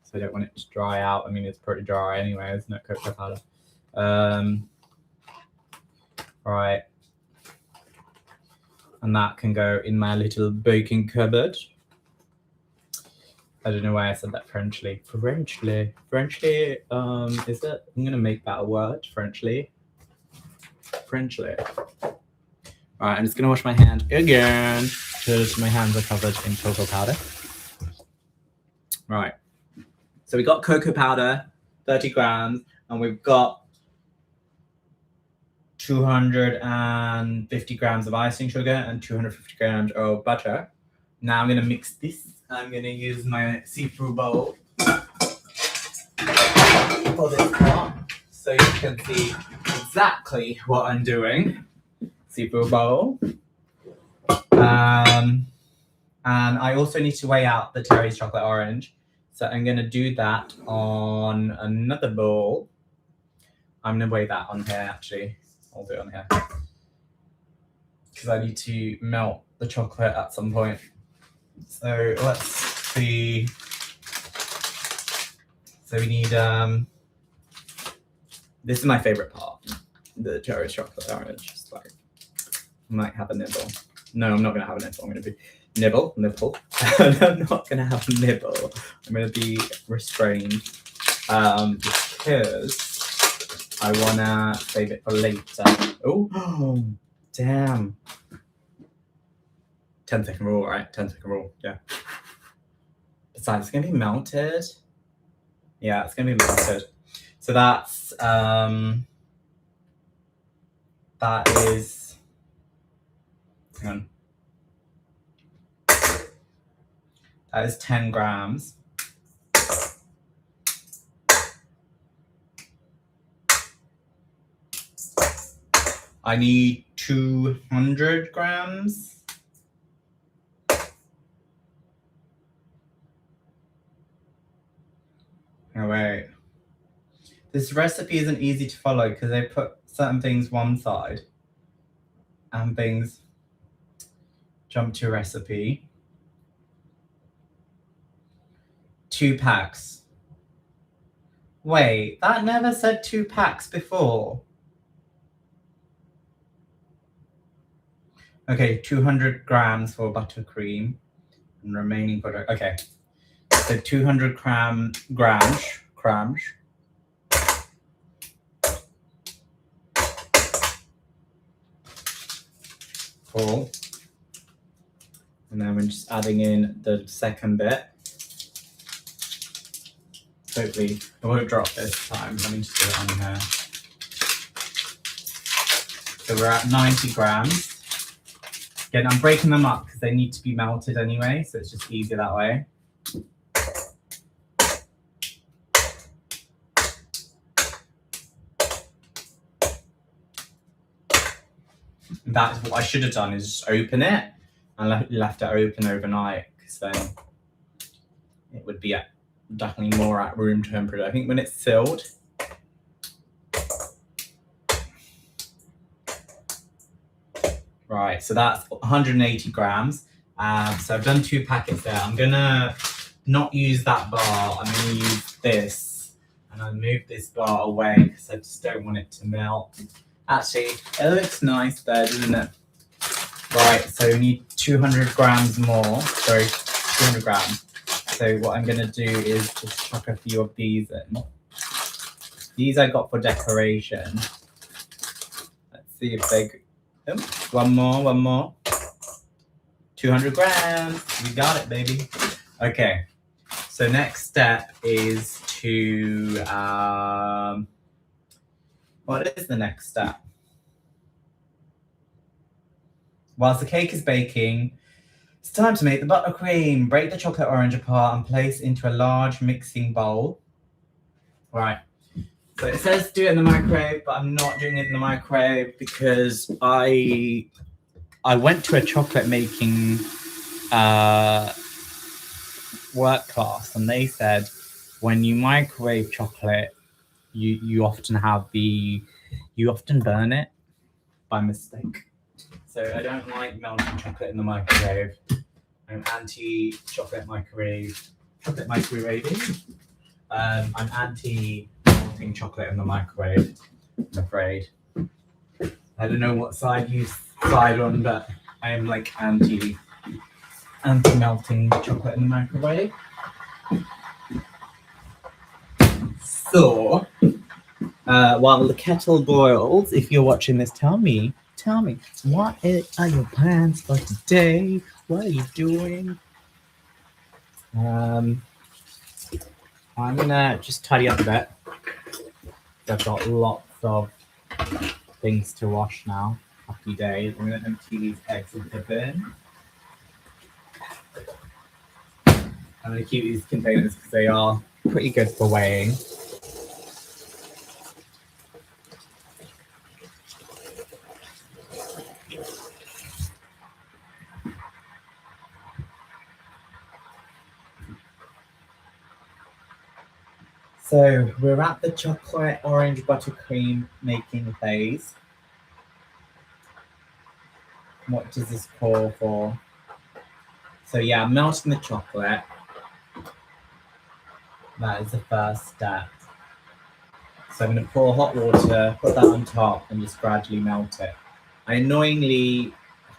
so I don't want it to dry out. I mean, it's pretty dry anyway, isn't it, cocoa powder? Right. And that can go in my little baking cupboard. I don't know why I said that Frenchly. Frenchly, is it? I'm going to make that a word, Frenchly. All right, I'm just going to wash my hand again because my hands are covered in cocoa powder. Right. So we got cocoa powder, 30 grams, and we've got 250 grams of icing sugar and 250 grams of butter. Now I'm going to mix this. I'm going to use my see-through bowl for this part so you can see exactly what I'm doing. See-through bowl. And I also need to weigh out the Terry's chocolate orange. So I'm going to do that on another bowl. I'm going to weigh that on here, actually. I'll do it on here. Because I need to melt the chocolate at some point. So let's see. So we need, this is my favorite part. the cherry chocolate orange. Just like, I might have a nibble. No, I'm not going to have a nibble. I'm going to be nibble. I'm not going to have a nibble. I'm going to be restrained because I want to save it for later. Oh, damn. 10-second rule, right? 10-second rule, yeah. Besides, it's going to be melted. Yeah, it's going to be melted. So that's, that is, hang on. That is 10 grams. I need 200 grams. Oh, wait. This recipe isn't easy to follow because they put certain things one side and things jump to recipe. 2 packs. Wait, that never said 2 packs before. Okay, 200 grams for buttercream and remaining butter. Okay, so 200 grams. Cool. And then we're just adding in the second bit. Hopefully it won't drop this time. Let me just do it on here. So we're at 90 grams. Again, I'm breaking them up because they need to be melted anyway, so it's just easier that way. That's what I should have done, is just open it and left it open overnight, because then it would be definitely more at room temperature. I think when it's sealed, right, so that's 180 grams. So I've done 2 packets there. I'm gonna not use that bar. I'm gonna use this, and I'll move this bar away because I just don't want it to melt. Actually, it looks nice there, doesn't it? Right, so we need 200 grams more. Sorry, 200 grams. So what I'm gonna do is just chuck a few of these in. These I got for decoration. Let's see if they. Oh, one more. 200 grams. We got it, baby. Okay. So next step is to what is the next step? Whilst the cake is baking, it's time to make the buttercream. Break the chocolate orange apart and place into a large mixing bowl. Right. So it says do it in the microwave, but I'm not doing it in the microwave because I went to a chocolate making work class, and they said when you microwave chocolate, you often burn it by mistake. So I don't like melting chocolate in the microwave. I'm anti chocolate microwaving. I'm anti melting chocolate in the microwave, I'm afraid. I don't know what side you side on, but I am like anti melting chocolate in the microwave. So, while the kettle boils, if you're watching this, tell me, what are your plans for today? What are you doing? I'm gonna just tidy up a bit. I've got lots of things to wash now. Happy days. I'm gonna empty these eggs into the bin. I'm gonna keep these containers because they are pretty good for weighing. So we're at the chocolate orange buttercream making phase. What does this call for? So yeah, melting the chocolate. That is the first step. So I'm going to pour hot water, put that on top, and just gradually melt it. I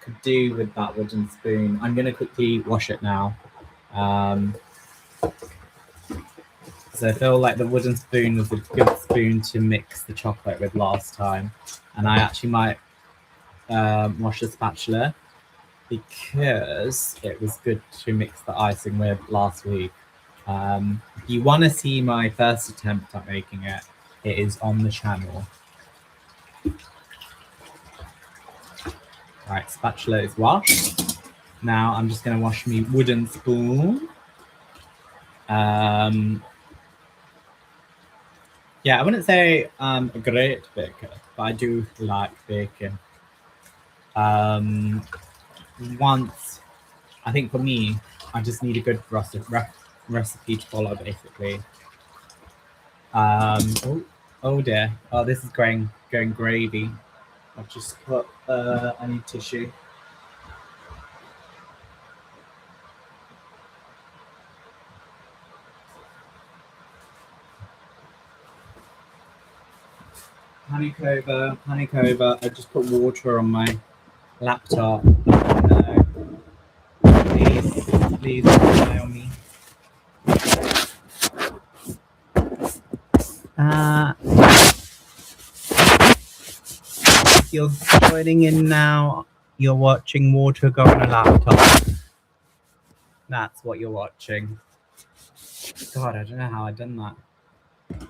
could do with that wooden spoon. I'm going to quickly wash it now. So I feel like the wooden spoon was a good spoon to mix the chocolate with last time. And I actually might wash the spatula because it was good to mix the icing with last week. If you want to see my first attempt at making it, it is on the channel. Right, spatula is washed. Now I'm just going to wash my wooden spoon. Yeah, I wouldn't say I'm a great baker, but I do like baking. Once, I think for me, I just need a good recipe to follow, basically. Oh dear. Oh, this is going gravy. I've just put, I need tissue. Panic over. I just put water on my laptop. Please rely on me. If you're joining in now, you're watching water go on a laptop. That's what you're watching. God, I don't know how I've done that.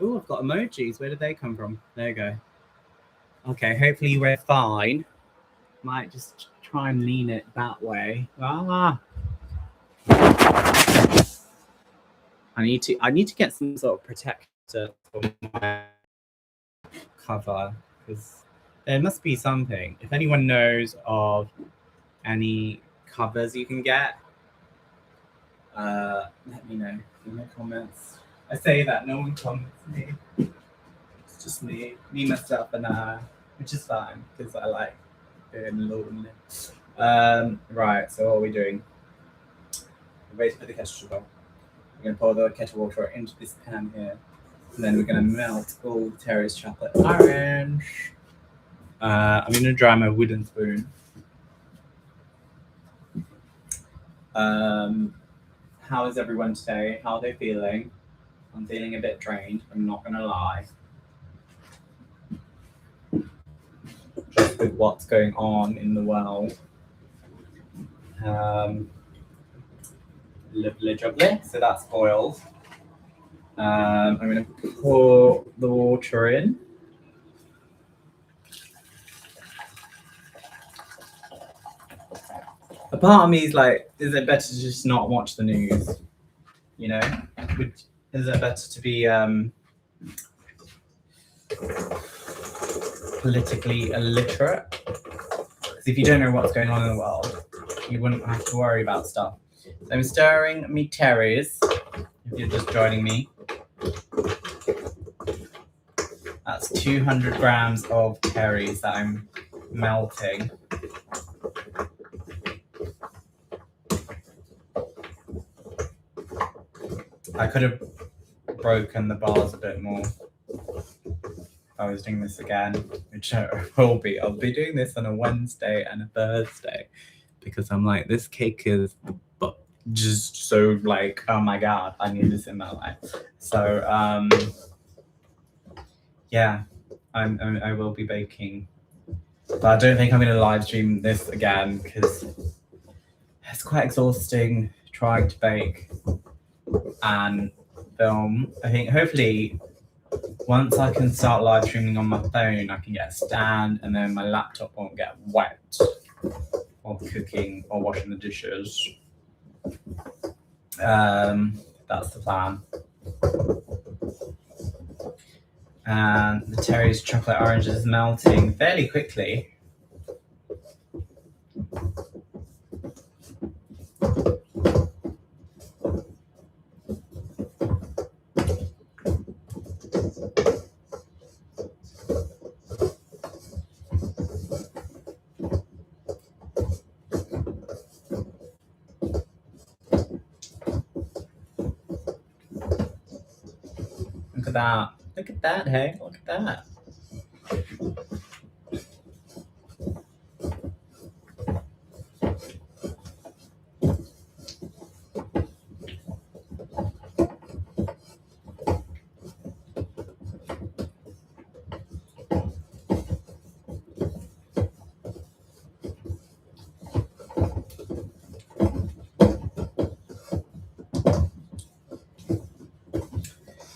Oh, I've got emojis. Where did they come from? There you go. Okay, hopefully we're fine. Might just try and lean it that way. I need to get some sort of protector for my cover, because there must be something. If anyone knows of any covers you can get, let me know in the comments. I say that no one comments me. It's just me, myself, and which is fine because I like being lonely. Right. So what are we doing? We're ready to put the kettle on. We're going to pour the kettle water into this pan here, and then we're going to melt all the Terry's chocolate orange. I'm going to dry my wooden spoon. How is everyone today? How are they feeling? I'm feeling a bit drained, I'm not going to lie. Just with what's going on in the world. Lovely jubbly. So that's boiled. I'm going to pour the water in. A part of me is like, is it better to just not watch the news? You know? Is it better to be politically illiterate? Because if you don't know what's going on in the world, you wouldn't have to worry about stuff. So I'm stirring me Terry's, if you're just joining me. That's 200 grams of Terry's that I'm melting. I could have broken the bars a bit more if I was doing this again, which I will be. I'll be doing this on a Wednesday and a Thursday because I'm like, this cake is just so like, oh my God, I need this in my life. So yeah, I will be baking, but I don't think I'm going to live stream this again because it's quite exhausting trying to bake and film. I think hopefully once I can start live streaming on my phone, I can get a stand and then my laptop won't get wet while cooking or washing the dishes. That's the plan. And the Terry's chocolate orange is melting fairly quickly. Look at that. Look at that, hey? Look at that.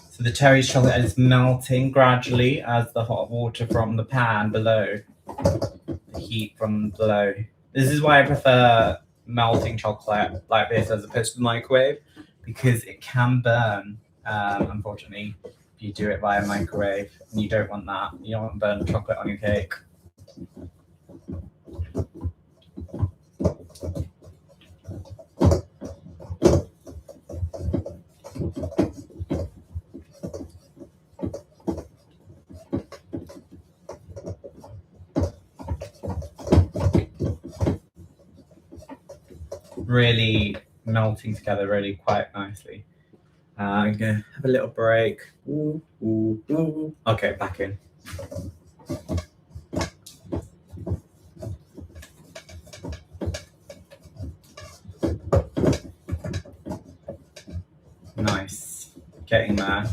So the Terry's chocolate is melting gradually as the hot water from the pan below, the heat from below. This is why I prefer melting chocolate like this as opposed to the microwave, because it can burn, unfortunately, if you do it via microwave, and you don't want that. You don't want burnt chocolate on your cake. Really melting together really quite nicely. I'm gonna have a little break. Ooh, ooh, ooh. Okay, back in. Nice, getting there.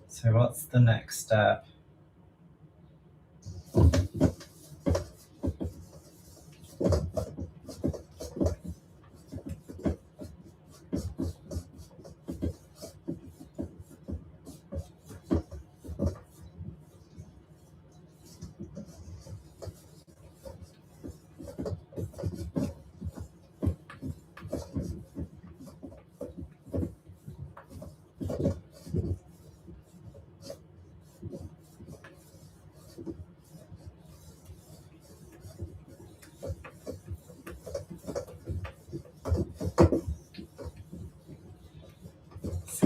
So what's the next step?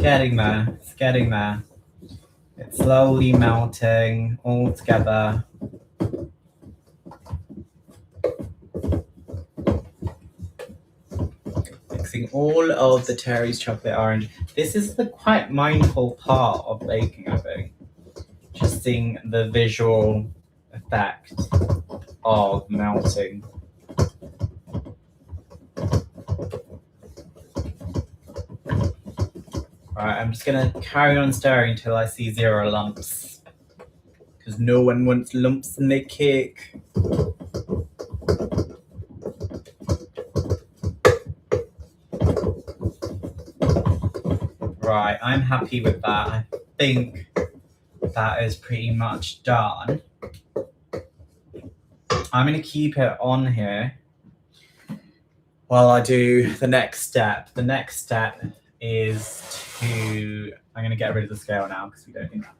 It's getting there. It's slowly melting all together. Mixing all of the Terry's chocolate orange. This is the quite mindful part of baking, I think. Just seeing the visual effect of melting. Right, I'm just gonna carry on stirring until I see 0 lumps. Because no one wants lumps in their cake. Right, I'm happy with that. I think that is pretty much done. I'm gonna keep it on here while I do the next step. The next step is I'm gonna get rid of the scale now because we don't need that.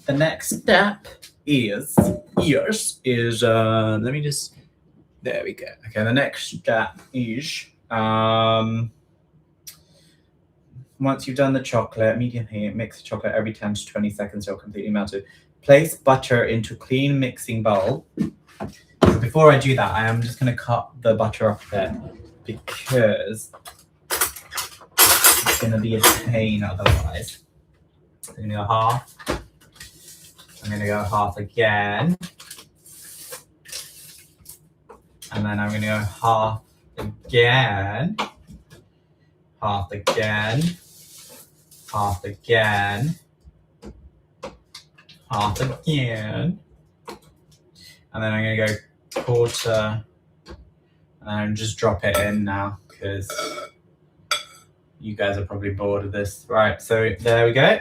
The next step is, let me just, there we go. Okay, the next step is, once you've done the chocolate, medium heat, mix the chocolate every 10 to 20 seconds till completely melted. Place butter into clean mixing bowl. So before I do that, I am just going to cut the butter off a bit because it's going to be a pain otherwise. I'm going to go half. I'm going to go half again. And then I'm going to go half again. Half again. Half again. Half again. And then I'm going to go quarter. And just drop it in now because you guys are probably bored of this. Right, so there we go.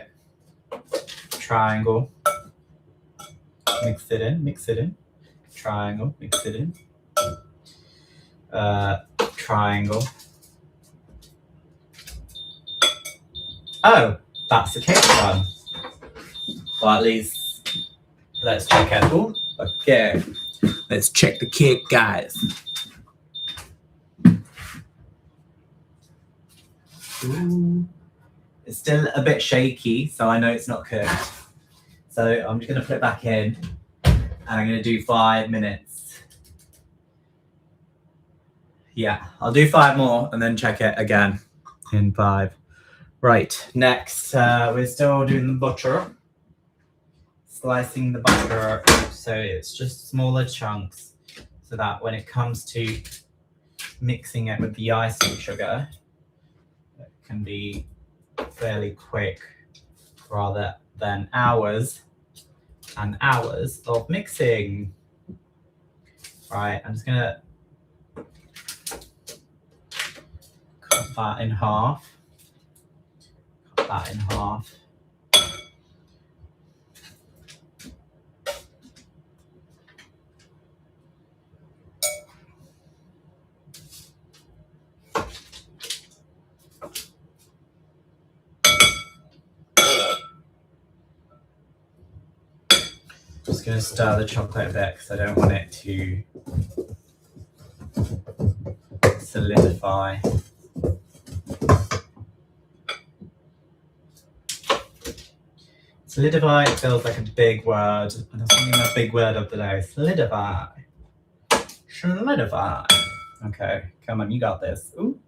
Triangle. Mix it in, mix it in. Triangle, mix it in. Triangle. Oh, that's the cake done. Well, at least let's check it. Ooh, okay, let's check the cake, guys. Ooh. It's still a bit shaky, so I know it's not cooked. So I'm just going to put it back in And I'm going to do 5 minutes. Yeah, I'll do 5 more and then check it again in 5. Right, next, we're still doing the butter. Slicing the butter so it's just smaller chunks so that when it comes to mixing it with the icing sugar, it can be fairly quick rather than hours and hours of mixing. Right, I'm just gonna cut that in half. Cut that in half. Just gonna stir the chocolate a bit because I don't want it to solidify. Solidify feels like a big word. And that's something my big word of the day. Solidify. Solidify. Okay, come on, you got this. Ooh.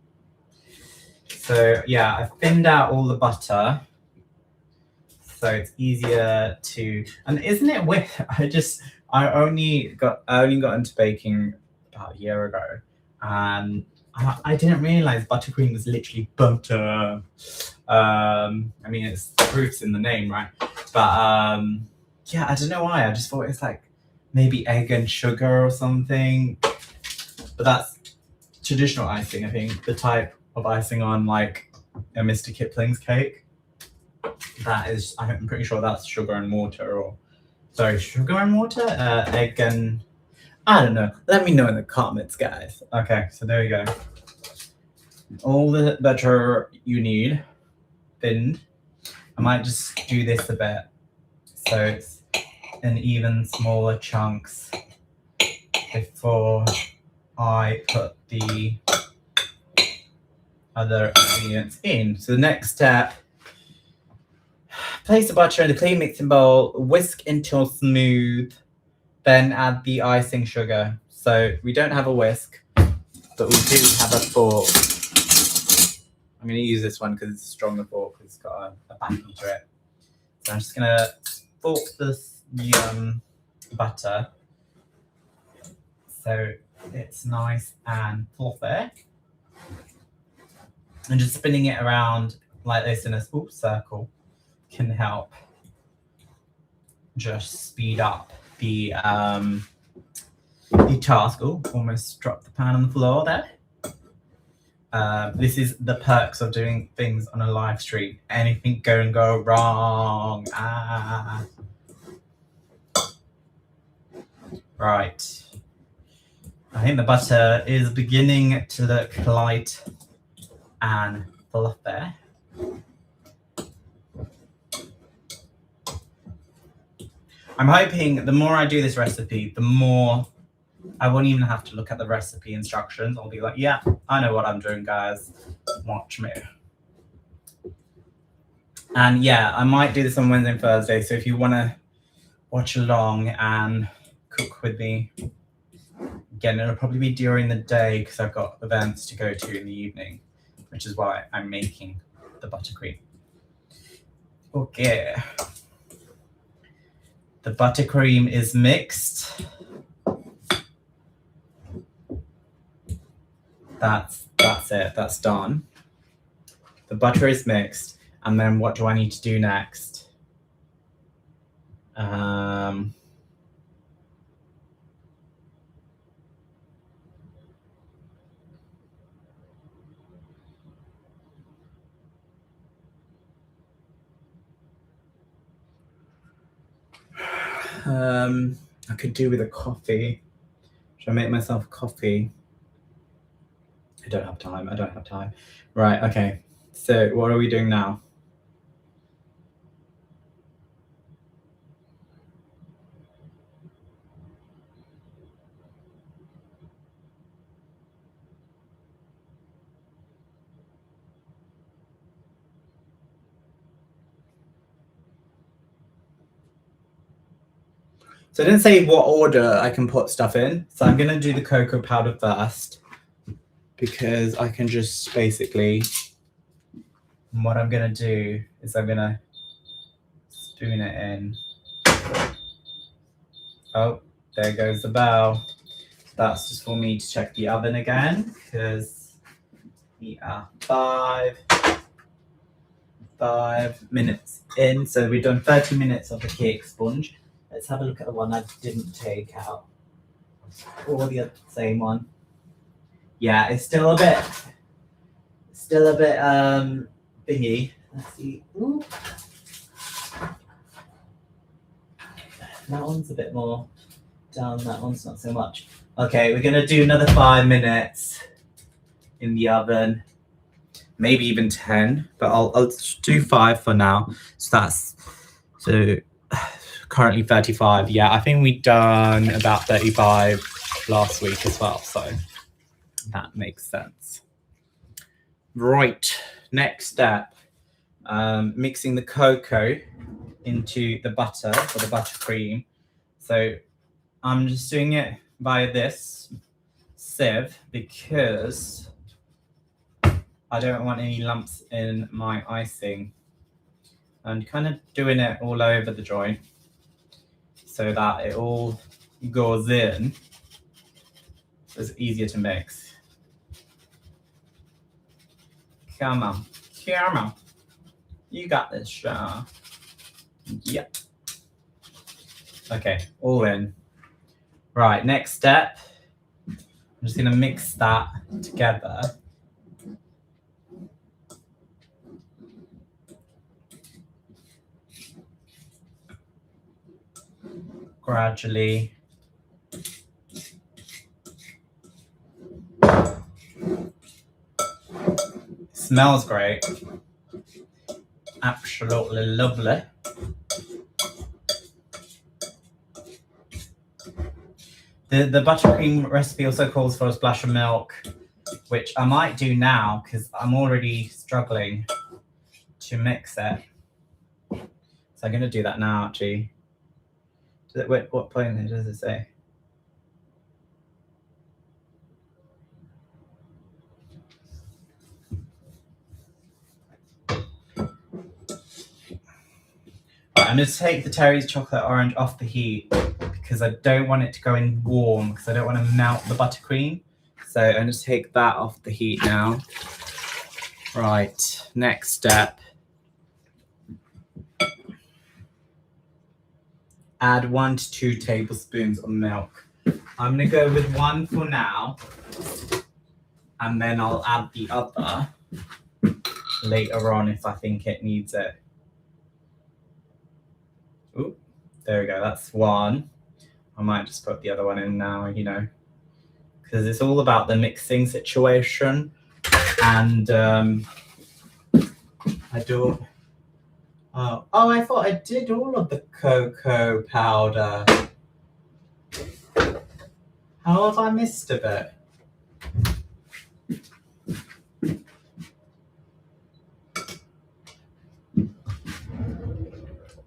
So yeah, I've thinned out all the butter. So it's easier to, and isn't it weird? I only got into baking about a year ago, and I didn't realize buttercream was literally butter. I mean, it's the proof's in the name, right? But yeah, I don't know why. I just thought it's like maybe egg and sugar or something. But that's traditional icing, I think. The type of icing on like a Mr. Kipling's cake. That is, I'm pretty sure that's sugar and water, or sorry, sugar and water, egg and I don't know. Let me know in the comments, guys. Okay, so there you go. All the butter you need, thinned. I might just do this a bit so it's in even smaller chunks before I put the other ingredients in. So the next step, place the butter in a clean mixing bowl, whisk until smooth, then add the icing sugar. So we don't have a whisk, but we do have a fork. I'm going to use this one because it's a stronger fork, because it's got a backing to it. So I'm just going to fork the butter so it's nice and fluffy. And just spinning it around like this in a small circle can help just speed up the task. Oh, almost dropped the pan on the floor there. This is the perks of doing things on a live stream. Anything go wrong. Right. I think the butter is beginning to look light and fluffy. I'm hoping the more I do this recipe, the more I won't even have to look at the recipe instructions. I'll be like, yeah, I know what I'm doing, guys. Watch me. And yeah, I might do this on Wednesday and Thursday. So if you want to watch along and cook with me, again, it'll probably be during the day because I've got events to go to in the evening, which is why I'm making the buttercream. Okay. The buttercream is mixed. That's it. That's done. The butter is mixed. And then what do I need to do next? I could do with a coffee. Should I make myself a coffee? I don't have time. Right, okay. So what are we doing now? So I didn't say what order I can put stuff in. So I'm going to do the cocoa powder first because I can just basically, what I'm going to do is I'm going to spoon it in. Oh, there goes the bell. That's just for me to check the oven again because we are 5 minutes in. So we've done 30 minutes of the cake sponge. Let's have a look at the one I didn't take out. Or the same one. Yeah, it's still a bit thingy. Let's see. Ooh. That one's a bit more down, that one's not so much. Okay, we're gonna do another 5 minutes in the oven. Maybe even 10, but I'll do 5 for now. So that's currently 35. Yeah, I think we done about 35 last week as well, so that makes sense. Right, next step, mixing the cocoa into the butter or the buttercream. So I'm just doing it by this sieve because I don't want any lumps in my icing, and kind of doing it all over the joint so that it all goes in. So it's easier to mix. Come on. You got this, Shah. Yep. Okay, all in. Right, next step. I'm just gonna mix that together. Gradually. Smells great. Absolutely lovely. The buttercream recipe also calls for a splash of milk, which I might do now because I'm already struggling to mix it. So I'm going to do that now, actually. What point does it say? I'm going to take the Terry's chocolate orange off the heat because I don't want it to go in warm because I don't want to melt the buttercream. So I'm going to take that off the heat now. Right, next step. Add 1 to 2 tablespoons of milk. I'm going to go with 1 for now, and then I'll add the other later on if I think it needs it. Ooh, there we go, that's 1. I might just put the other one in now, you know, because it's all about the mixing situation. And I don't. Oh, I thought I did all of the cocoa powder. How have I missed a bit?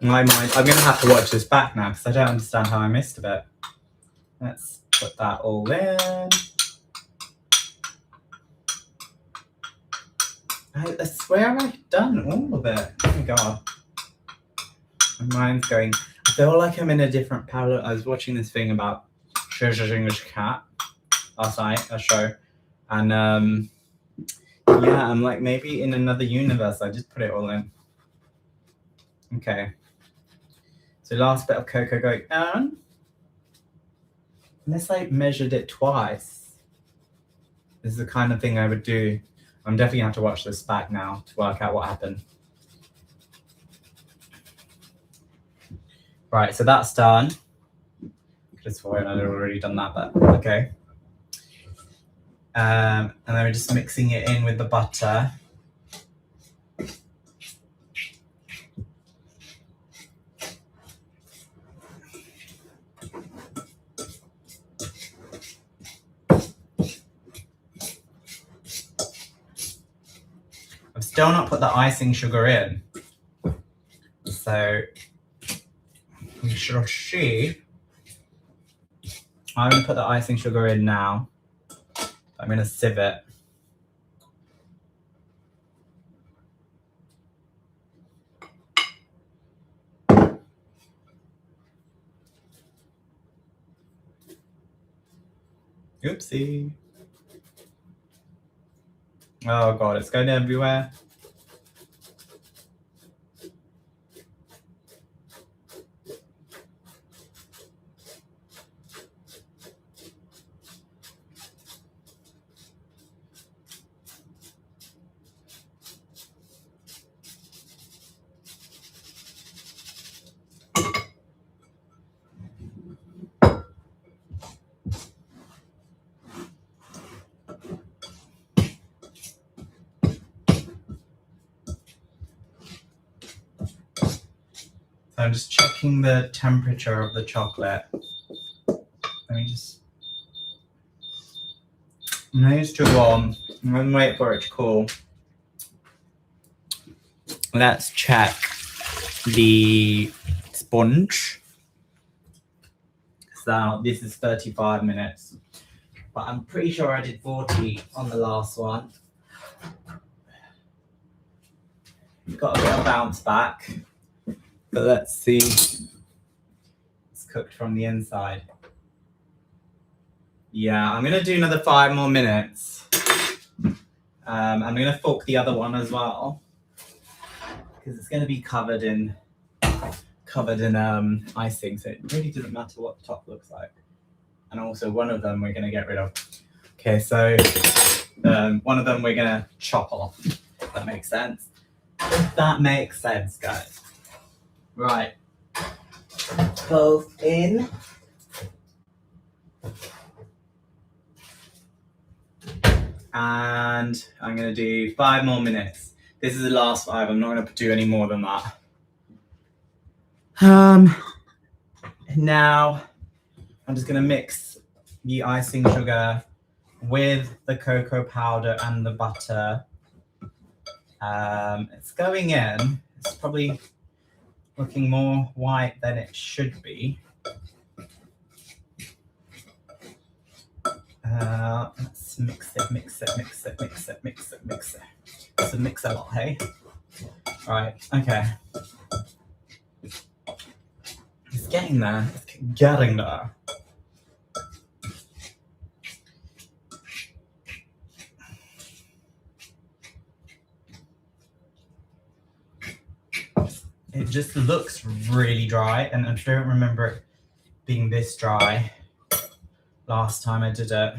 My mind, I'm going to have to watch this back now because I don't understand how I missed a bit. Let's put that all in. I swear I've done all of it. Oh my god. My mind's going. I feel like I'm in a different palette. I was watching this thing about English Cat last night, a show. And yeah, I'm like maybe in another universe. I just put it all in. Okay. So last bit of cocoa going on. Unless I measured it twice. This is the kind of thing I would do. I'm definitely going to have to watch this back now to work out what happened. Right, so that's done. Just for I'd already done that, but okay. And then we're just mixing it in with the butter. I've still not put the icing sugar in. So we shall see I'm going to put the icing sugar in now. I'm going to sieve it. Oopsie. Oh God, it's going everywhere. So I'm just checking the temperature of the chocolate. Let me just... No, it's too warm. I'm going to wait for it to cool. Let's check the sponge. So this is 35 minutes. But I'm pretty sure I did 40 on the last one. Got a bit of bounce back. But let's see. It's cooked from the inside. Yeah, I'm going to do another 5 more minutes. I'm going to fork the other one as well. Because it's going to be covered in icing. So it really doesn't matter what the top looks like. And also one of them we're going to get rid of. Okay, so one of them we're going to chop off. If that makes sense. If that makes sense, guys. Right. Both in. And I'm going to do 5 more minutes. This is the last 5. I'm not going to do any more than that. Now I'm just going to mix the icing sugar with the cocoa powder and the butter. It's going in. It's probably looking more white than it should be. Let's mix it. It's a mix a lot, hey? Right, okay. It's getting there. It's getting there. It just looks really dry, and I don't remember it being this dry last time I did it.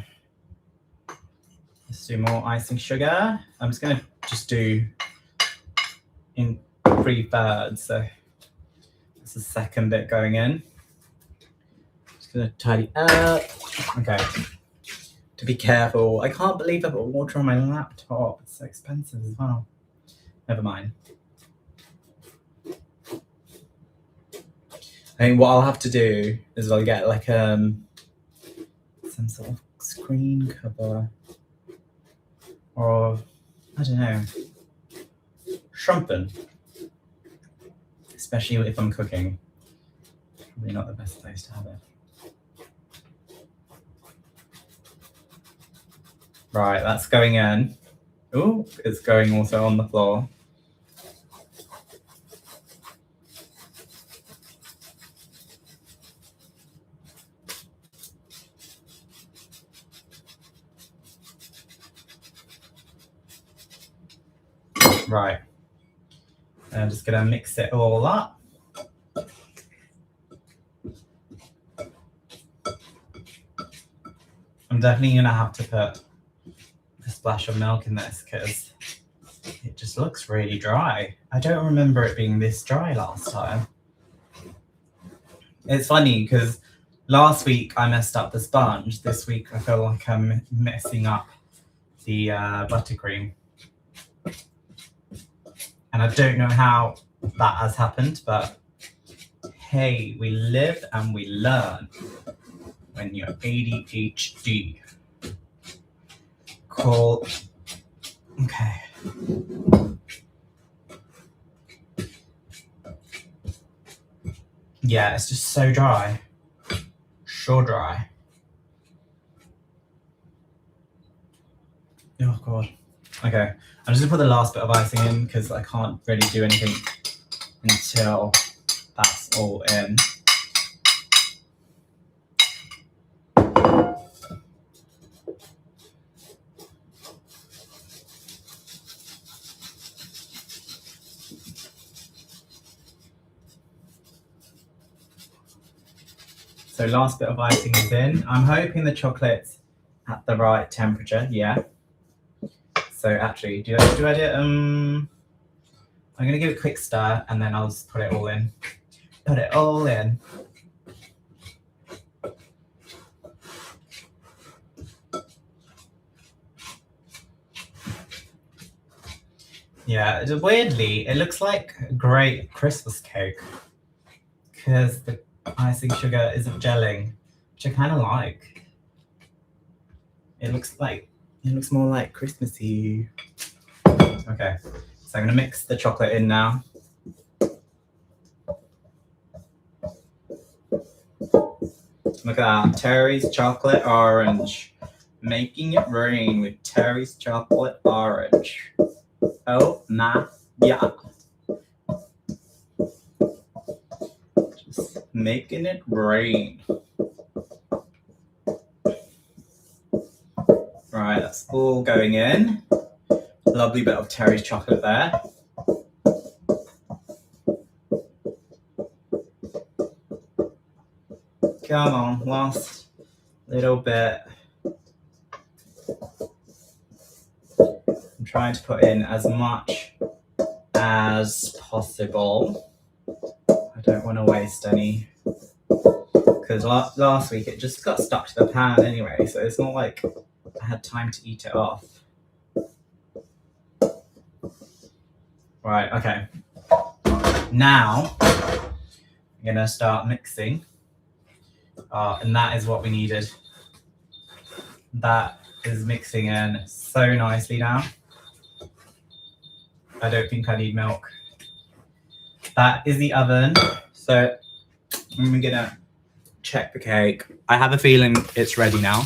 Let's do more icing sugar. I'm just going to do in 3/3. So that's the second bit going in. Just going to tidy up. Okay. To be careful. I can't believe I put water on my laptop. It's so expensive as well. Never mind. I think what I'll have to do is I'll get like some sort of screen cover, or I don't know, something. Especially if I'm cooking. Probably not the best place to have it. Right, that's going in. Oh, it's going also on the floor. Right. I'm just going to mix it all up. I'm definitely going to have to put a splash of milk in this because it just looks really dry. I don't remember it being this dry last time. It's funny because last week I messed up the sponge. This week I feel like I'm messing up the buttercream. And I don't know how that has happened, but hey, we live and we learn when you're ADHD. Cool. Okay. Yeah, it's just so dry. So dry. Oh god. Okay, I'm just gonna put the last bit of icing in because I can't really do anything until that's all in. So last bit of icing is in. I'm hoping the chocolate's at the right temperature. Yeah. So actually, do I do it? I'm gonna give it a quick stir and then I'll just put it all in. Put it all in. Yeah, weirdly, it looks like a great Christmas cake because the icing sugar isn't gelling, which I kind of like. It looks more like Christmassy. Okay, so I'm gonna mix the chocolate in now. Look at that, Terry's chocolate orange. Making it rain with Terry's chocolate orange. Oh my yeah. Just making it rain. Right, that's all going in. Lovely bit of Terry's chocolate there. Come on, last little bit. I'm trying to put in as much as possible. I don't want to waste any because last week it just got stuck to the pan anyway, so it's not like I had time to eat it off. Right, okay. Now I'm gonna start mixing. And that is what we needed. That is mixing in so nicely now. I don't think I need milk. That is the oven. So I'm gonna check the cake. I have a feeling it's ready now.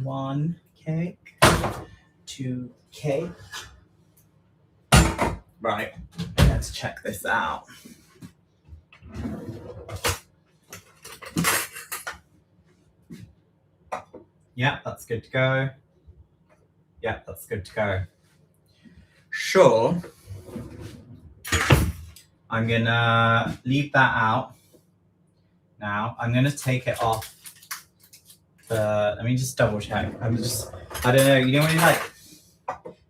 One cake, two cake. Right, let's check this out. Yeah, that's good to go. Yeah, that's good to go. Sure. I'm gonna leave that out. Now I'm gonna take it off. Let me just double check. I don't know. You know when you're like,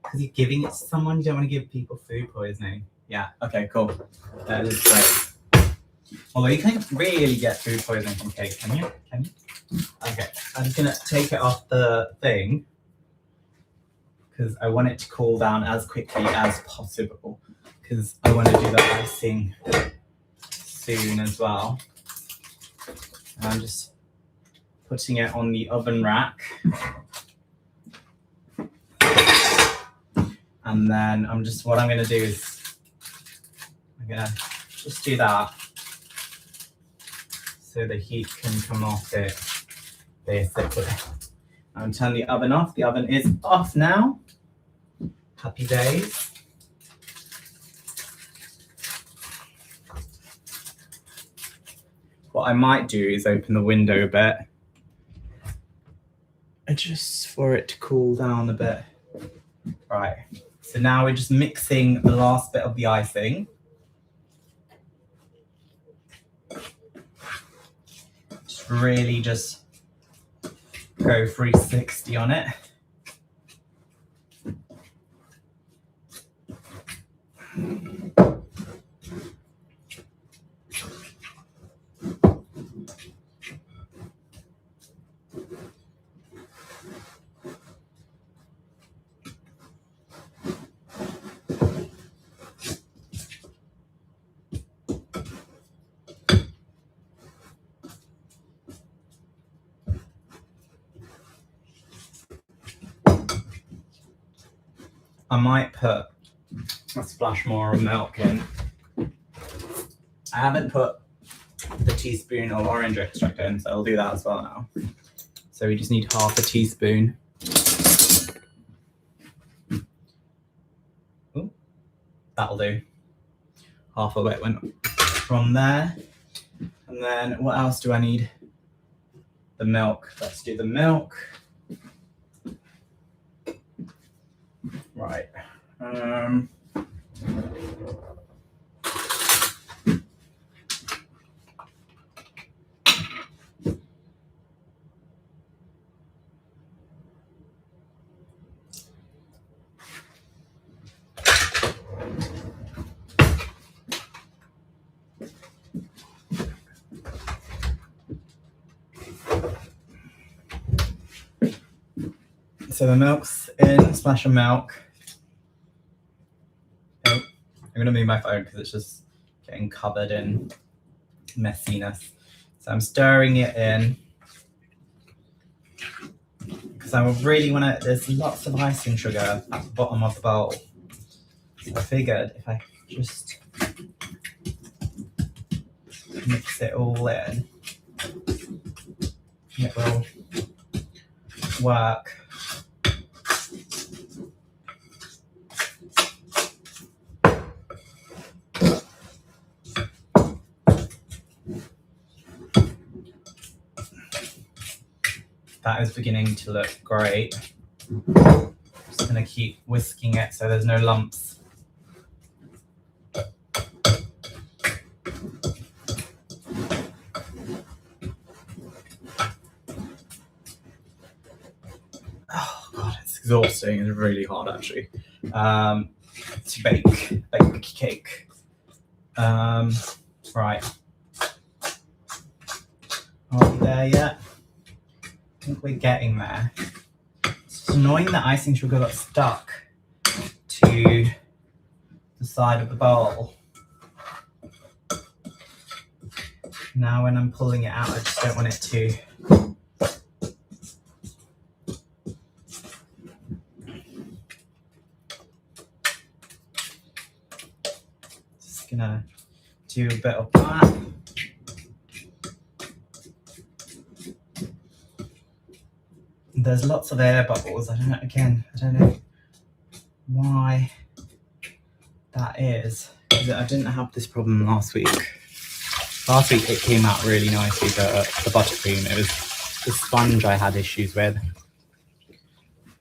because you're giving it to someone, you don't want to give people food poisoning. Yeah. Okay. Cool. That is great. Although you can't really get food poisoning from cake, can you? Can you? Okay. I'm just gonna take it off the thing because I want it to cool down as quickly as possible because I want to do the icing soon as well. And I'm just putting it on the oven rack. And then what I'm gonna do is I'm gonna just do that so the heat can come off it basically. I'm turning the oven off. The oven is off now. Happy days. What I might do is open the window a bit just for it to cool down a bit. Right, so now we're just mixing the last bit of the icing. Just really just go 360 on it. I might put I'll splash more milk in. I haven't put the teaspoon of orange extract in, so I'll do that as well now. So we just need half a teaspoon. Ooh, that'll do. Half of it went from there. And then what else do I need? The milk. Let's do the milk. Right. So the milk's in, splash of milk. Oh, I'm going to move my phone because it's just getting covered in messiness. So I'm stirring it in because I really want to, there's lots of icing sugar at the bottom of the bowl. So I figured if I just mix it all in, it will work. That is beginning to look great. Just going to keep whisking it so there's no lumps. Oh God, it's exhausting. It's really hard actually. To bake cake. Right. Aren't we there yet? I think we're getting there. It's annoying that icing sugar got stuck to the side of the bowl. Now when I'm pulling it out, I just don't want it to. Just gonna do a bit of that. There's lots of air bubbles. I don't know why that is. I didn't have this problem last week. Last week it came out really nicely, the buttercream. It was the sponge I had issues with.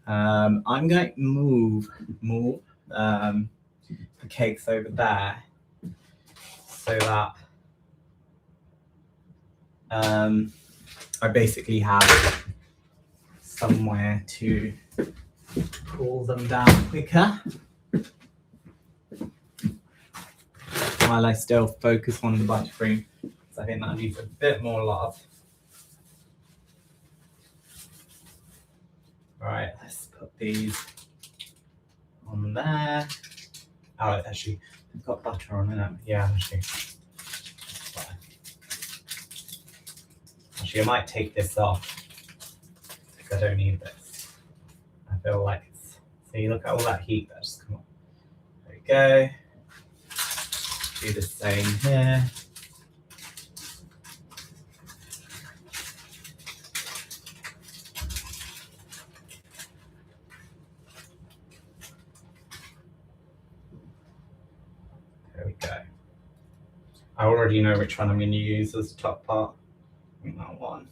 I'm going to move the cakes over there so that I basically have somewhere to cool them down quicker while I still focus on the buttercream, because I think that needs a bit more love. Right, let's put these on there. Oh, actually, I've got butter on it. Yeah, actually. Actually, I might take this off. I don't need this. I feel like it's, see, look at all that heat that just come on. There we go. Do the same here. There we go. I already know which one I'm going to use as the top part. I think that one.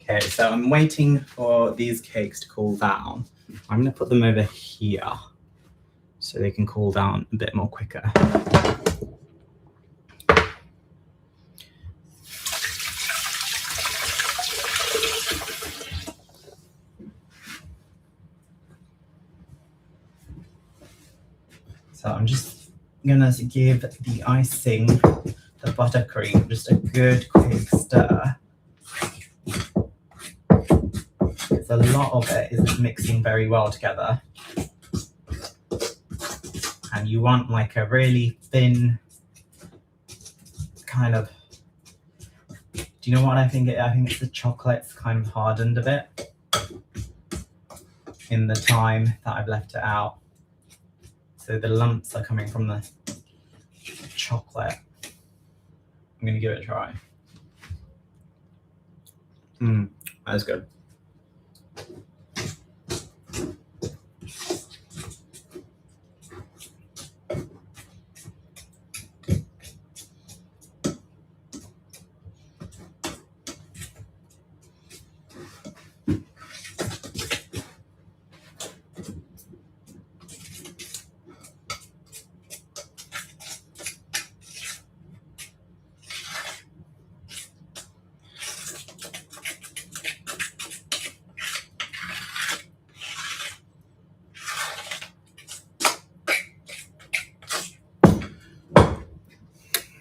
Okay, so I'm waiting for these cakes to cool down. I'm going to put them over here so they can cool down a bit more quicker. So I'm just going to give the icing, the buttercream, just a good quick stir. A lot of it is mixing very well together, and you want like a really thin kind of, do you know what I think it's the chocolate's kind of hardened a bit in the time that I've left it out. So the lumps are coming from the chocolate. I'm gonna give it a try. That's good.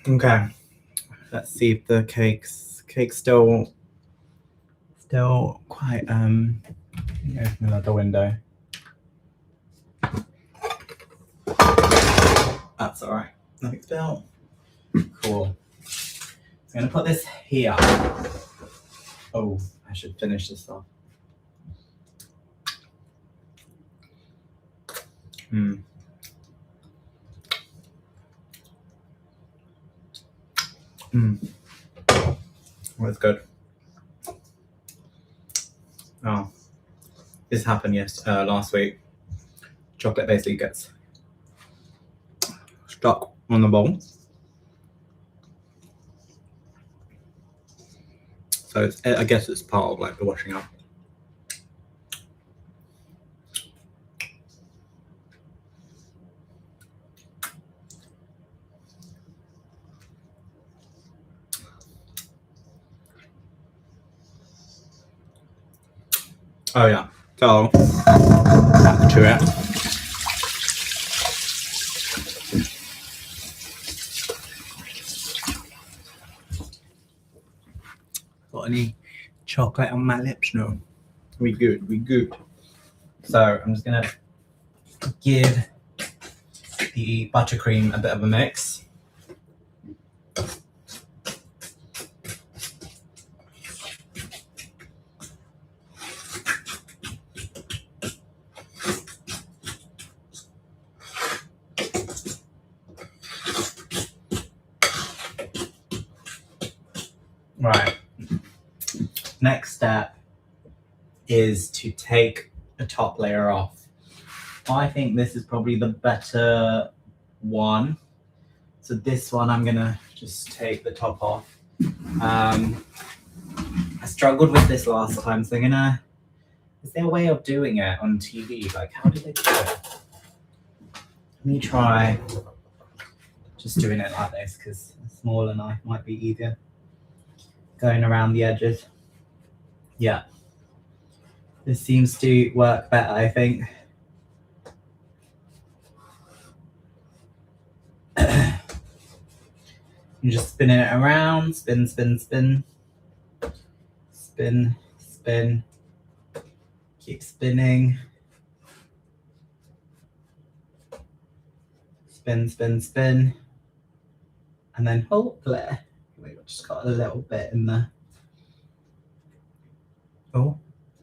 Okay, let's see if the cake's still quite open another window. That's all right. Nothing spilled. Cool. I'm gonna put this here. Oh, I should finish this off. That's good. Oh, this happened last week. Chocolate basically gets stuck on the bowl. So I guess it's part of like the washing up. Oh yeah, so back to it. Got any chocolate on my lips? No. We good. So I'm just gonna give the buttercream a bit of a mix. Right. Next step is to take the top layer off. I think this is probably the better one. So this one, I'm gonna just take the top off. I struggled with this last time, so is there a way of doing it on TV? Like, how do they do it? Let me try just doing it like this, because a smaller knife might be easier. Going around the edges. Yeah. This seems to work better, I think. You're just spinning it around, spin. Keep spinning. Spin. And then hopefully, we've just got a little bit in there.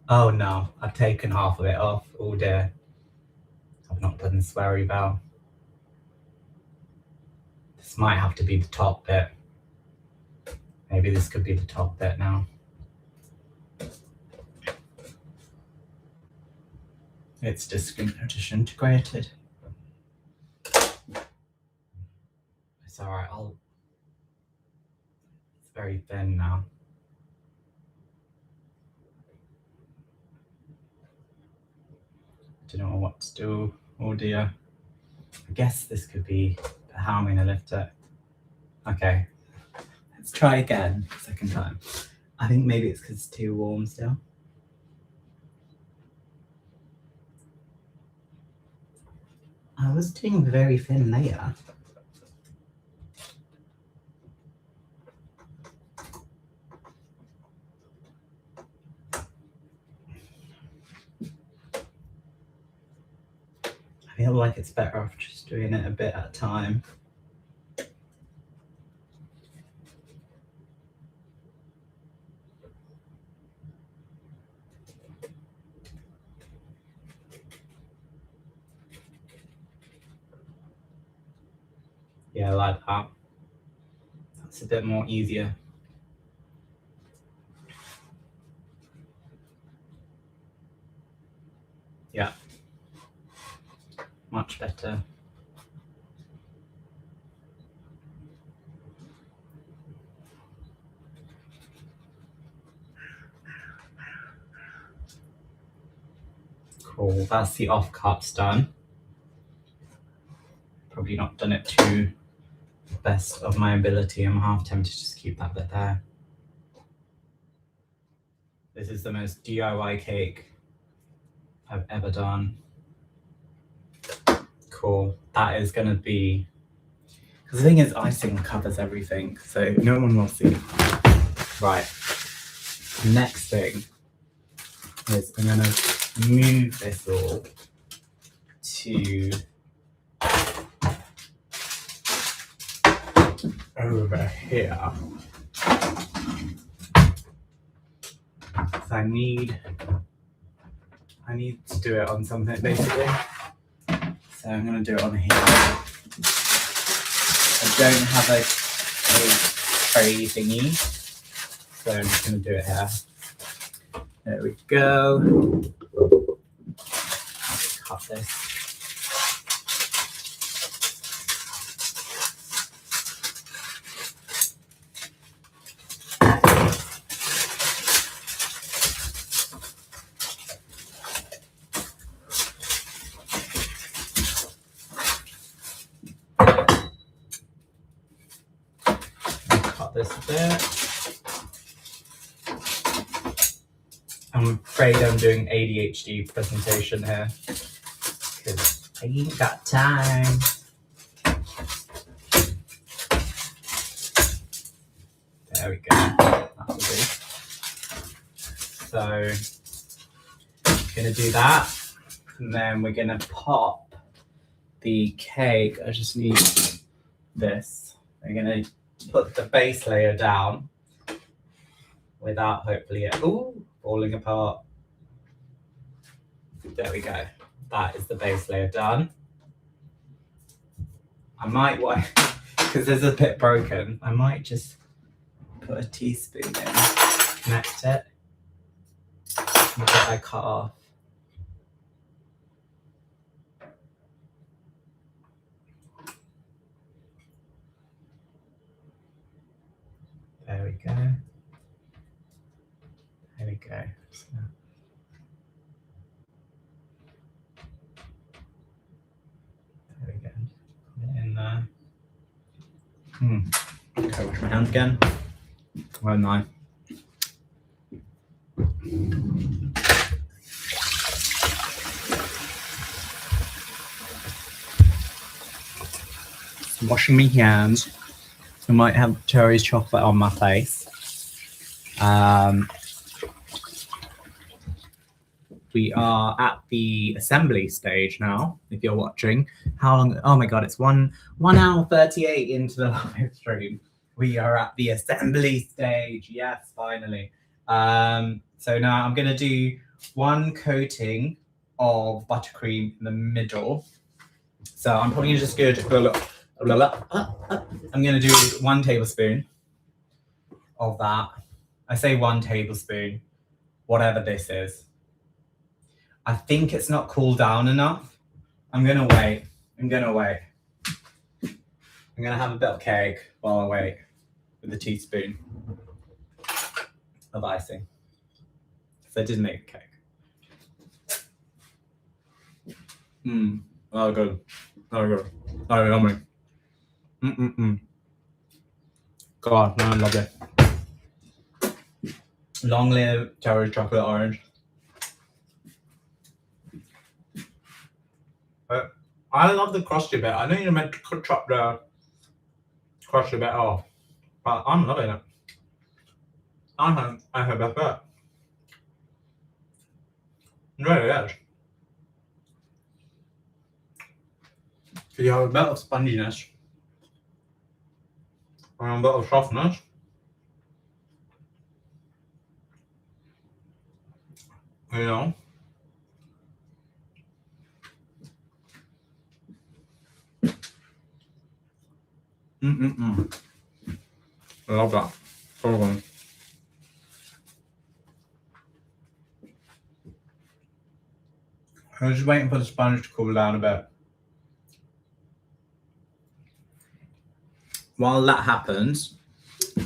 Oh no, I've taken half of it off. Oh dear. I've not done the sweary bell. This might have to be the top bit. Maybe this could be the top bit now. It's disintegrated. It's all right. It's very thin now. Don't know what to do. Oh dear. I guess this could be how I'm gonna lift it. Okay. Let's try again, second time. I think maybe it's because it's too warm still. I was doing a very thin layer. I feel like it's better off just doing it a bit at a time. Yeah, like that. That's a bit more easier. Yeah. Much better. Cool, that's the off cuts done. Probably not done it to the best of my ability. I'm half tempted to just keep that bit there. This is the most DIY cake I've ever done. Cool, that is gonna be, because the thing is icing covers everything, so no one will see. Right, next thing is I'm gonna move this all to over here. So I need to do it on something basically. So I'm gonna do it on here. I don't have a tray thingy, so I'm just gonna do it here. There we go. I'll cut this. This bit. I'm afraid I'm doing ADHD presentation here because I ain't got time. There we go. That'll do. So I'm gonna do that, and then we're gonna pop the cake. I just need this. I'm gonna put the base layer down without hopefully it falling apart. There we go. That is the base layer done. I might, because there's a bit broken, I might just put a teaspoon in, connect it, and get that cut off. There we go. There we go. There we go. Put it in there. Okay, wash my hands again. Well, no. Washing my hands. I might have Cherry's chocolate on my face. We are at the assembly stage now, if you're watching. How long? Oh my god, it's 1 hour 38 into the live stream. We are at the assembly stage. Yes, finally. So now I'm going to do one coating of buttercream in the middle. So I'm probably just going to I'm going to do 1 tablespoon of that. I say 1 tablespoon, whatever this is. I think it's not cooled down enough. I'm going to wait. I'm going to have a bit of cake while I wait with a teaspoon of icing. So I did make a cake. Oh, good. Oh, good. Oh, yummy. God, no, I love it. Long live Cherry chocolate orange. But I love the crusty bit. I know you're meant to chop the crusty bit off, but I'm loving it. I have that bit. It really is. So you have a bit of sponginess and a bit of softness. You know. I love that. So good. I'm just waiting for the sponge to cool down a bit. While that happens,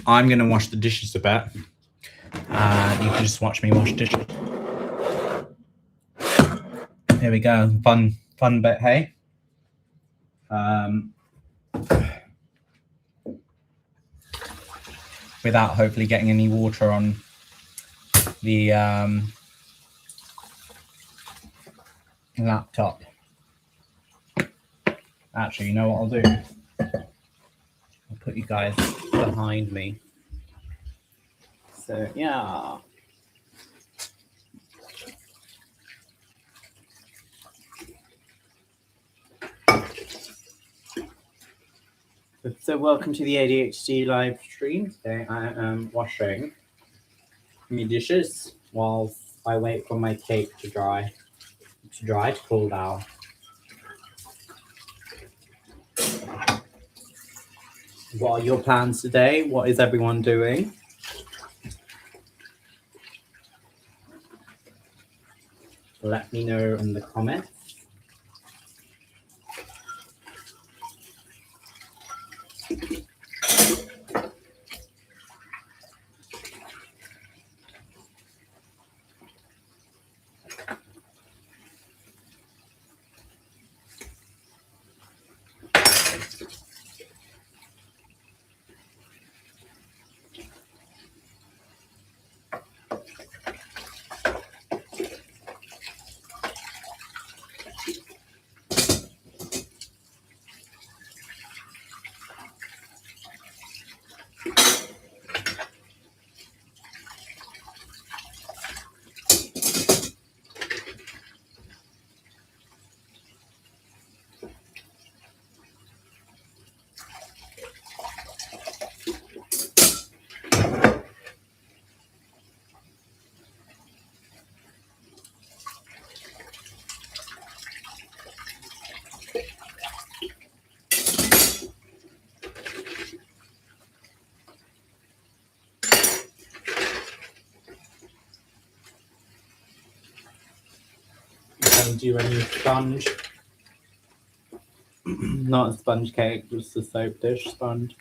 I'm going to wash the dishes a bit. You can just watch me wash dishes. Here we go. Fun bit, hey? Without hopefully getting any water on the laptop. Actually, you know what I'll do? I'll put you guys behind me. So, yeah. So welcome to the ADHD live stream. Today I am washing my dishes whilst I wait for my cake to cool down. What are your plans today? What is everyone doing? Let me know in the comments. And do a new sponge. Not a sponge cake, just a soap dish sponge.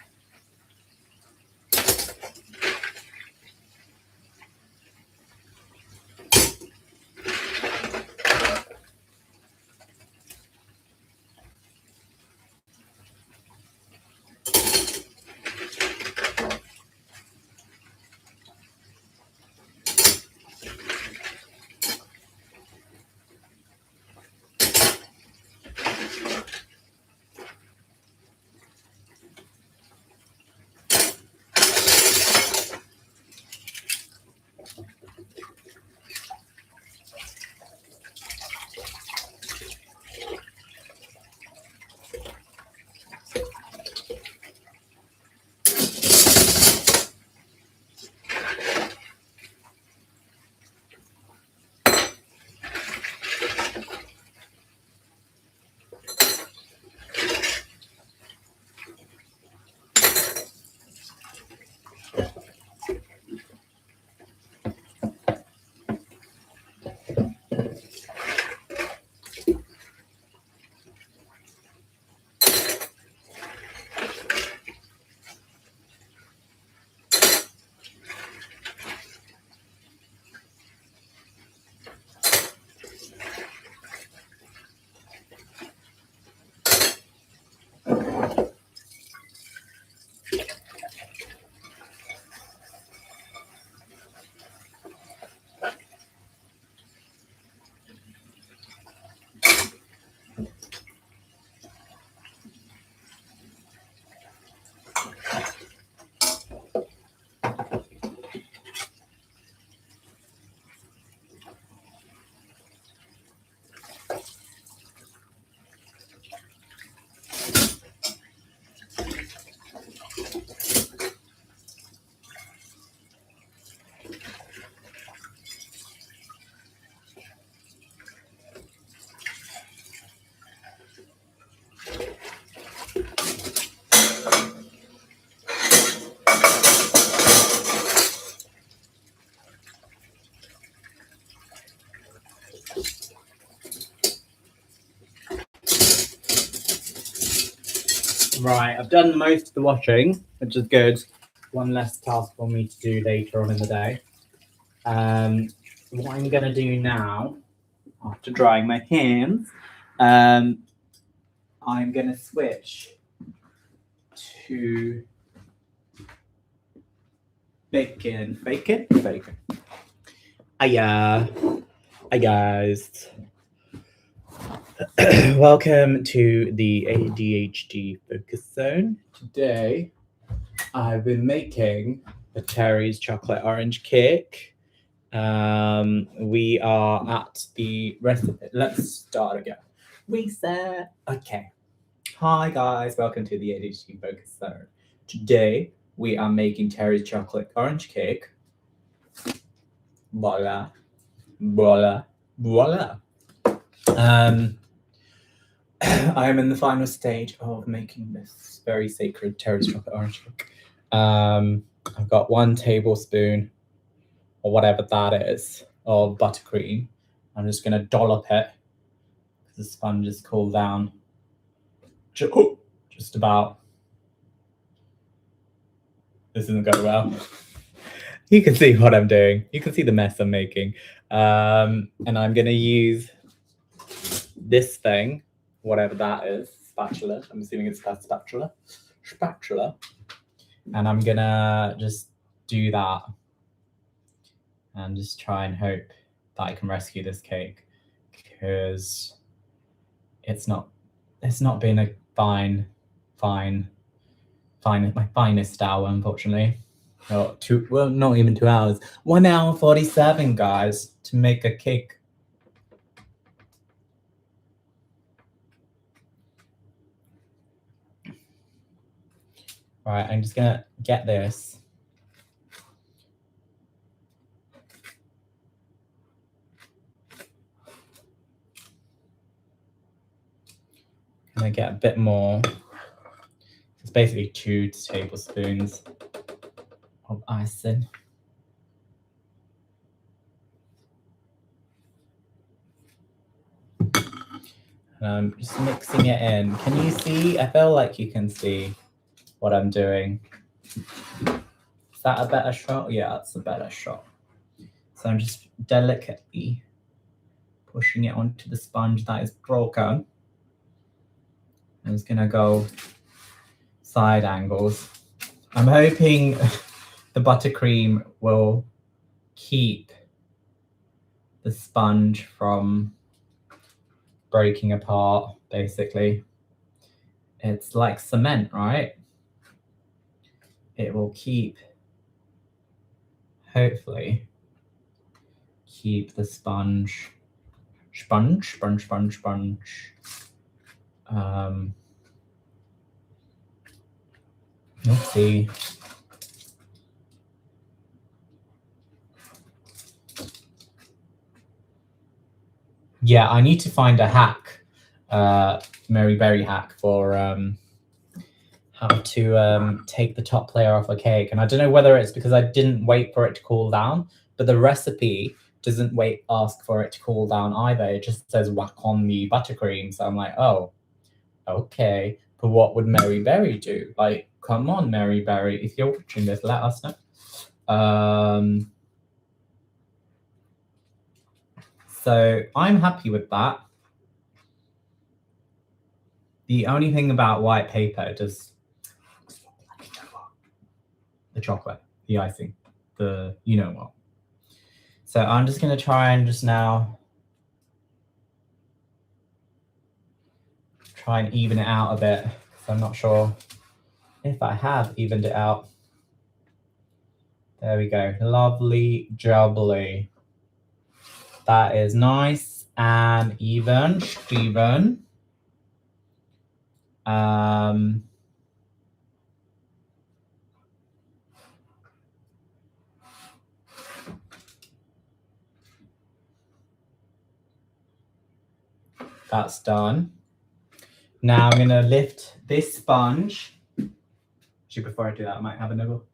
Right, I've done most of the washing, which is good. One less task for me to do later on in the day. What I'm going to do now, after drying my hands, I'm going to switch to bacon. Hiya. Hi guys. Welcome to the ADHD focus zone. Today, I've been making a Terry's chocolate orange cake. We are at the recipe. Let's start again. Reset. Okay. Hi guys, welcome to the ADHD focus zone. Today, we are making Terry's chocolate orange cake. Voila. Voila. Voila. I am in the final stage of making this very sacred Terry's chocolate orange cake. I've got 1 tablespoon or whatever that is of buttercream. I'm just going to dollop it because the sponge is cooled down just about. This isn't going well. You can see what I'm doing. You can see the mess I'm making. And I'm going to use this thing, whatever that is, spatula. I'm assuming it's that spatula. And I'm going to just do that and just try and hope that I can rescue this cake, because it's not been a my finest hour, unfortunately. Not even 2 hours. 1 hour 47, guys, to make a cake. All right, I'm just gonna get this. I'm gonna get a bit more. It's basically 2 tablespoons of icing. And I'm just mixing it in. Can you see? I feel like you can see what I'm doing. Is that a better shot? Yeah, that's a better shot. So I'm just delicately pushing it onto the sponge that is broken. I'm just gonna go side angles. I'm hoping the buttercream will keep the sponge from breaking apart, basically. It's like cement, right? It will hopefully keep the sponge. Let's see. Yeah, I need to find a hack, Mary Berry hack for how to take the top layer off a cake. And I don't know whether it's because I didn't wait for it to cool down, but the recipe doesn't ask for it to cool down either. It just says whack on the buttercream. So I'm like, oh, okay. But what would Mary Berry do? Like, come on, Mary Berry, if you're watching this, let us know. So I'm happy with that. The only thing about white paper does the chocolate, the icing, the you know what. So I'm just going to try and just now try and even it out a bit. So I'm not sure if I have evened it out. There we go. Lovely jubbly. That is nice and even, Steven. That's done. Now I'm going to lift this sponge. Actually, before I do that, I might have a nibble.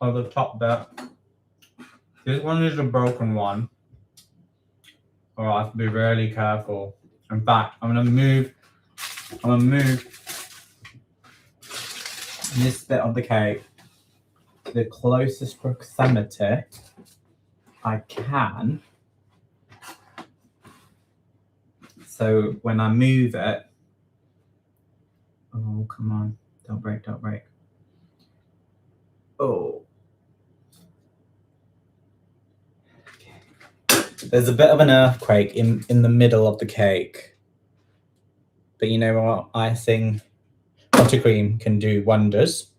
Over the top bit. This one is a broken one. Or I have to be really careful. In fact, I'm gonna move this bit of the cake the closest proximity I can. So when I move it, oh, come on, don't break, don't break. Oh. Okay. There's a bit of an earthquake in the middle of the cake. But you know what? Icing buttercream can do wonders.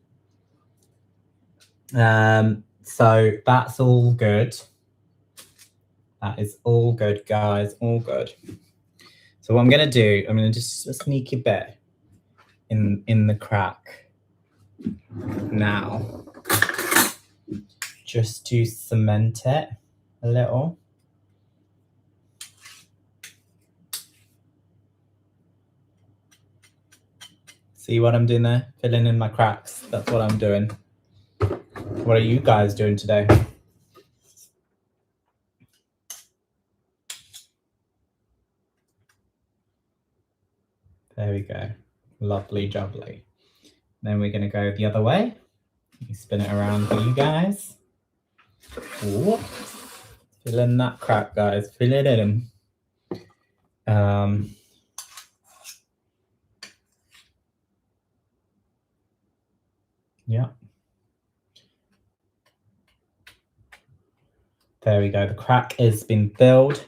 So that's all good. That is all good, guys, all good. So what I'm gonna do, I'm gonna just a sneaky bit in the crack now, just to cement it a little. See what I'm doing there? Filling in my cracks. That's what I'm doing. What are you guys doing today? There we go. Lovely jubbly. Then we're gonna go the other way. Let me spin it around for you guys. Ooh. Fill in that crack, guys. Fill it in. Yeah. There we go. The crack has been filled.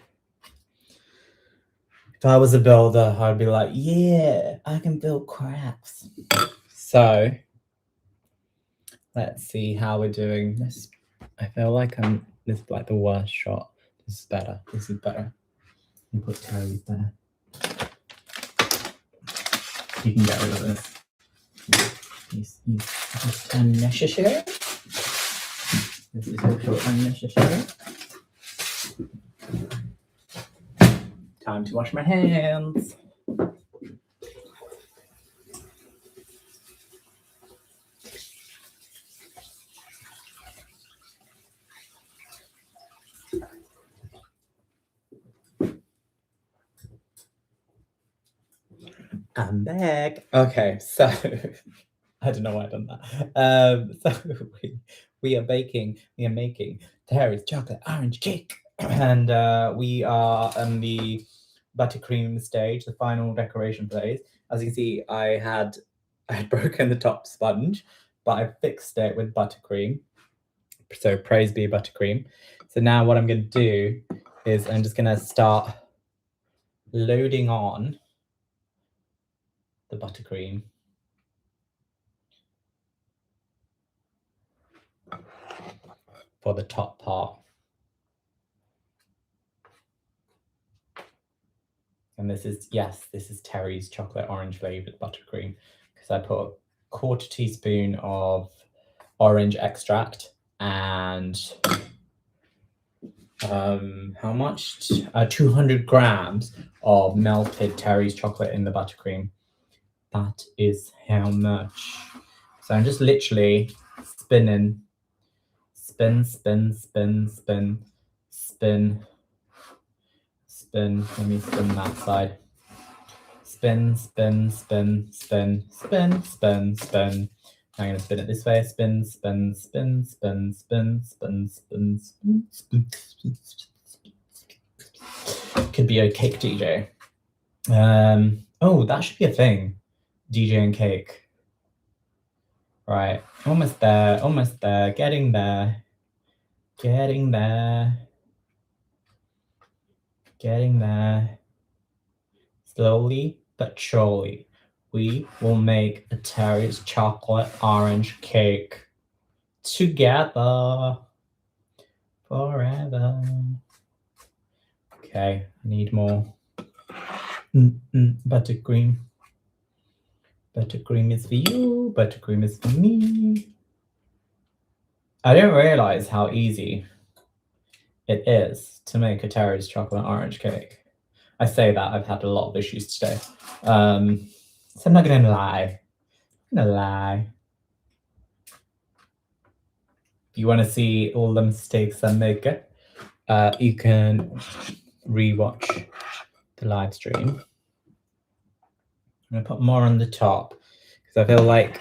If I was a builder, I'd be like, yeah, I can build cracks. So let's see how we're doing this. I feel like this is like the worst shot. This is better. This is better. You put Terry's there. You can get rid of this. He's just unnecessary. This is also unnecessary. Time to wash my hands. I'm back. Okay, so I don't know why I've done that. So we are making Terry's chocolate orange cake, and we are on the buttercream stage, the final decoration phase. As you can see, I had broken the top sponge, but I fixed it with buttercream. So praise be buttercream. So now what I'm going to do is I'm just going to start loading on the buttercream. For the top part. And this is Terry's chocolate orange flavored buttercream, because I put a 1/4 teaspoon of orange extract and how much? 200 grams of melted Terry's chocolate in the buttercream. That is how much. So I'm just literally spinning. Spin, spin, spin, spin, spin, spin. Let me spin that side. Spin, spin, spin, spin, spin, spin, spin. I'm going to spin it this way. Spin, spin, spin, spin, spin, spin, spin, spin, spin, spin. Could be a cake DJ. Oh, that should be a thing. DJing cake. Right, almost there, getting there. Getting there. Getting there. Slowly but surely, we will make a Terry's chocolate orange cake together forever. Okay, I need more buttercream. Buttercream is for you, buttercream is for me. I didn't realize how easy it is to make a Terry's chocolate orange cake. I say that, I've had a lot of issues today. So I'm not gonna lie. If you want to see all the mistakes I make, you can rewatch the live stream. I'm gonna put more on the top because I feel like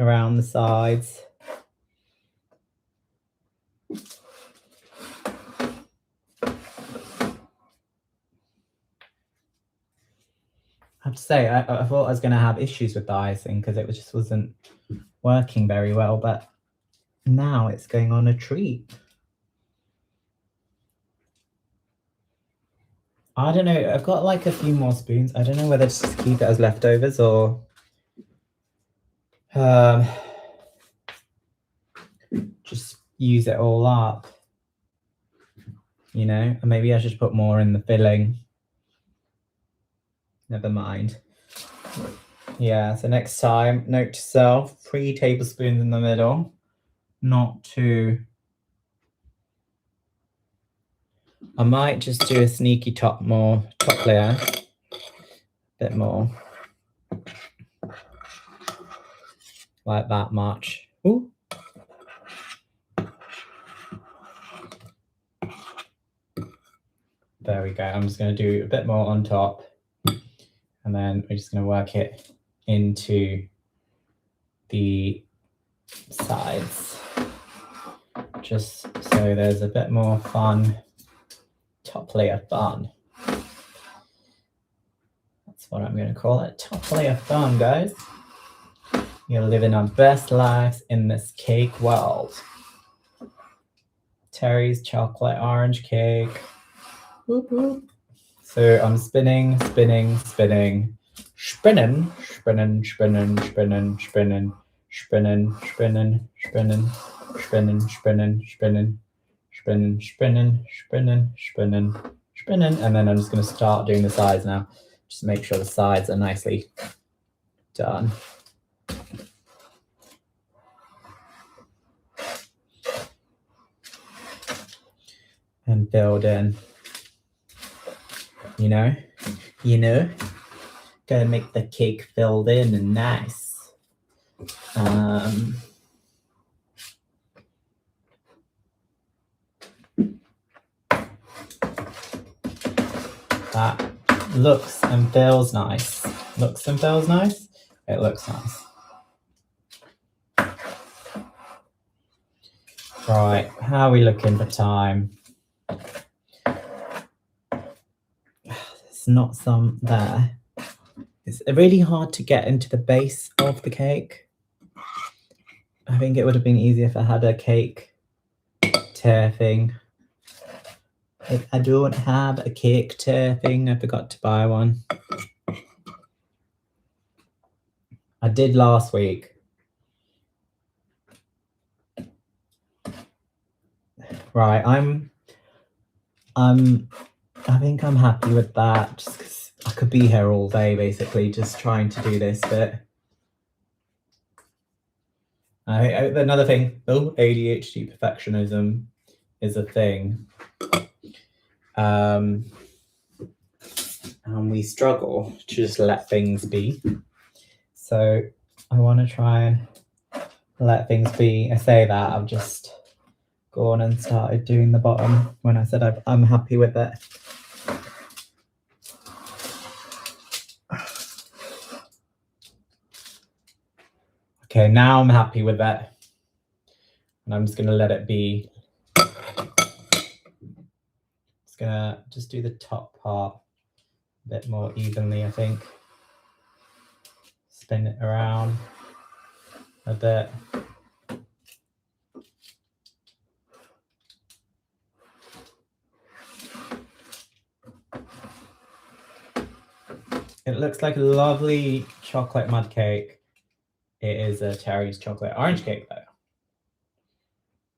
around the sides. I have to say, I thought I was going to have issues with the icing because it just wasn't working very well, but now it's going on a treat. I don't know, I've got like a few more spoons. I don't know whether to just keep it as leftovers or just use it all up, you know, and maybe I should put more in the filling. Never mind. Yeah, so next time, note to self, 3 tablespoons in the middle, not 2. I might just do a sneaky top layer, a bit more. Like that much. Ooh. There we go. I'm just going to do a bit more on top, and then we're just going to work it into the sides, just so there's a bit more fun, top layer fun. That's what I'm going to call it, top layer fun, guys. We're living our best lives in this cake world. Terry's chocolate orange cake. Whoop, whoop. So I'm spinning, spinning, spinning, spinning, spinning, spinning, spinning, spinning, spinning, spinning, spinning, spinning, spinning, spinning, spinning, spinning, spinning, spinning, spinning, and then I'm just going to start doing the sides now. Just make sure the sides are nicely done. And build in. You know, gotta make the cake filled in and nice. That looks and feels nice. Looks and feels nice? It looks nice. Right, how are we looking for time? There's not some there. It's really hard to get into the base of the cake. I think it would have been easier if I had a cake tear thing. I don't have a cake tear thing. I forgot to buy one. I did last week. Right, I think I'm happy with that, just because I could be here all day, basically, just trying to do this bit. Another thing, ADHD perfectionism is a thing. And we struggle to just let things be. So I want to try and let things be. I say that, I've just gone and started doing the bottom when I said I'm happy with it. Okay, now I'm happy with that. And I'm just going to let it be. Just going to just do the top part a bit more evenly, I think. Spin it around a bit. It looks like a lovely chocolate mud cake. It is a Terry's chocolate orange cake though.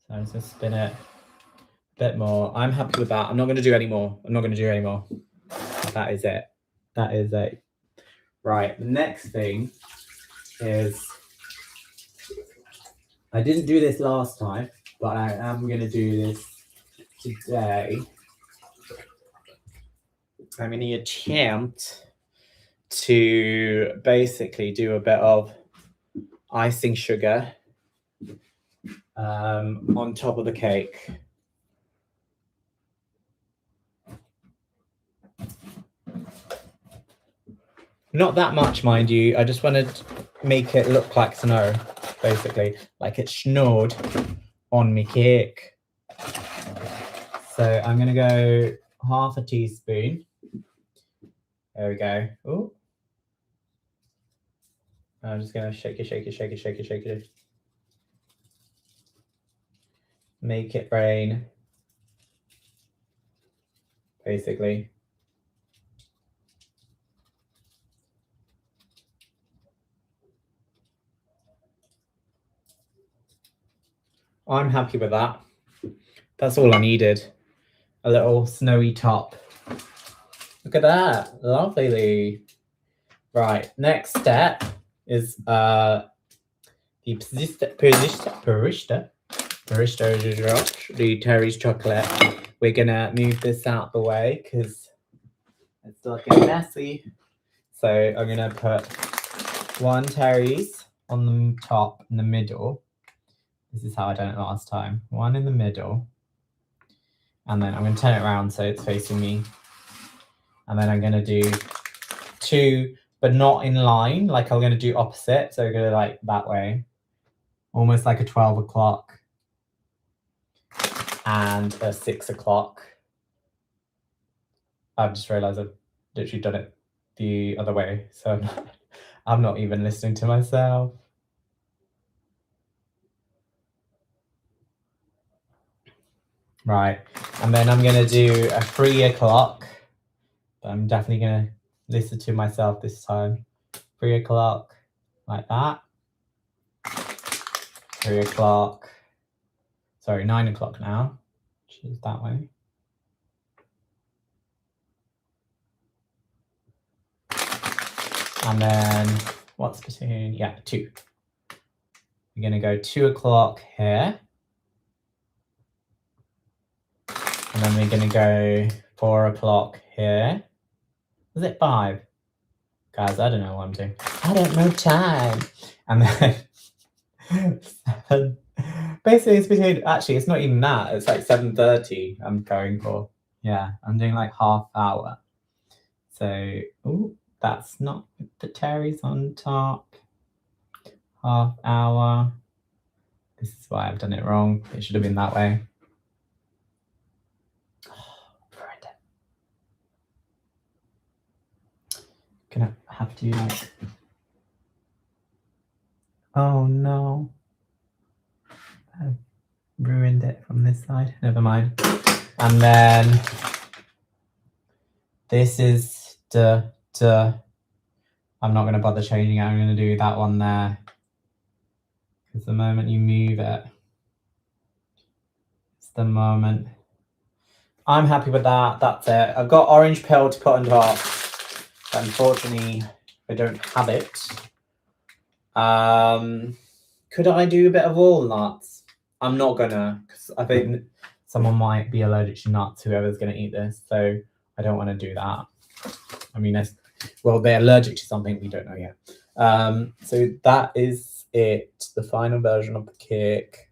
So I'm just gonna spin it a bit more. I'm happy with that. I'm not gonna do any more. That is it. That is it. Right, the next thing is, I didn't do this last time, but I am gonna do this today. I'm gonna attempt to basically do a bit of icing sugar on top of the cake. Not that much, mind you. I just wanted to make it look like snow. basically, like it's snowed on me cake. So I'm gonna go half a teaspoon. There we go. Oh, I'm just gonna shake it. Make it rain, basically. I'm happy with that. That's all I needed. A little snowy top. Look at that. Lovely. Right. Next step is the the Terry's chocolate. We're gonna move this out the way because it's looking messy. So I'm gonna put one Terry's on the top in the middle. This is how I done it last time. One in the middle. And then I'm going to turn it around so it's facing me. And then I'm going to do two, but not in line. Like I'm going to do opposite. So I'm going to like that way. Almost like a 12 o'clock. And a 6 o'clock. I've just realized I've literally done it the other way. So I'm not even listening to myself. Right. And then I'm going to do a 3 o'clock. But I'm definitely going to listen to myself this time. 3 o'clock, like that. 3 o'clock. Sorry, 9 o'clock now. Choose that way. And then what's between? Yeah, 2. We're going to go 2 o'clock here. And then we're going to go 4 o'clock here. Was it 5? Guys, I don't know what I'm doing. I don't know time. And then 7. Basically, it's between, actually, it's not even that. It's like 7:30 I'm going for. Yeah, I'm doing like half hour. So, ooh, that's not the Terry's on top. Half hour. This is why I've done it wrong. It should have been that way. Gonna have to like. Oh no. I've ruined it from this side. Never mind. And then this is I'm not going to bother changing it. I'm going to do that one there. Because the moment you move it, it's the moment. I'm happy with that. That's it. I've got orange peel to put on top. But unfortunately, I don't have it. Could I do a bit of walnuts? I'm not gonna, because I think someone might be allergic to nuts, whoever's gonna eat this. So I don't want to do that. I mean, well, they're allergic to something, we don't know yet. So that is it. The final version of the cake.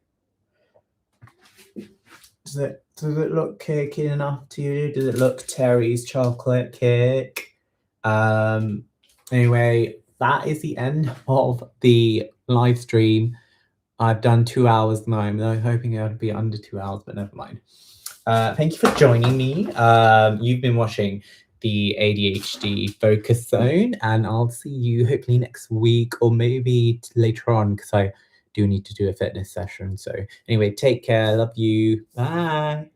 Does it look cakey enough to you? Does it look Terry's chocolate cake? Anyway, that is the end of the live stream. I've done 2 hours now. I'm hoping it would be under 2 hours, but never mind. Thank you for joining me. You've been watching the ADHD Focus Zone, and I'll see you hopefully next week or maybe later on, because I do need to do a fitness session. So anyway, take care. Love you. Bye.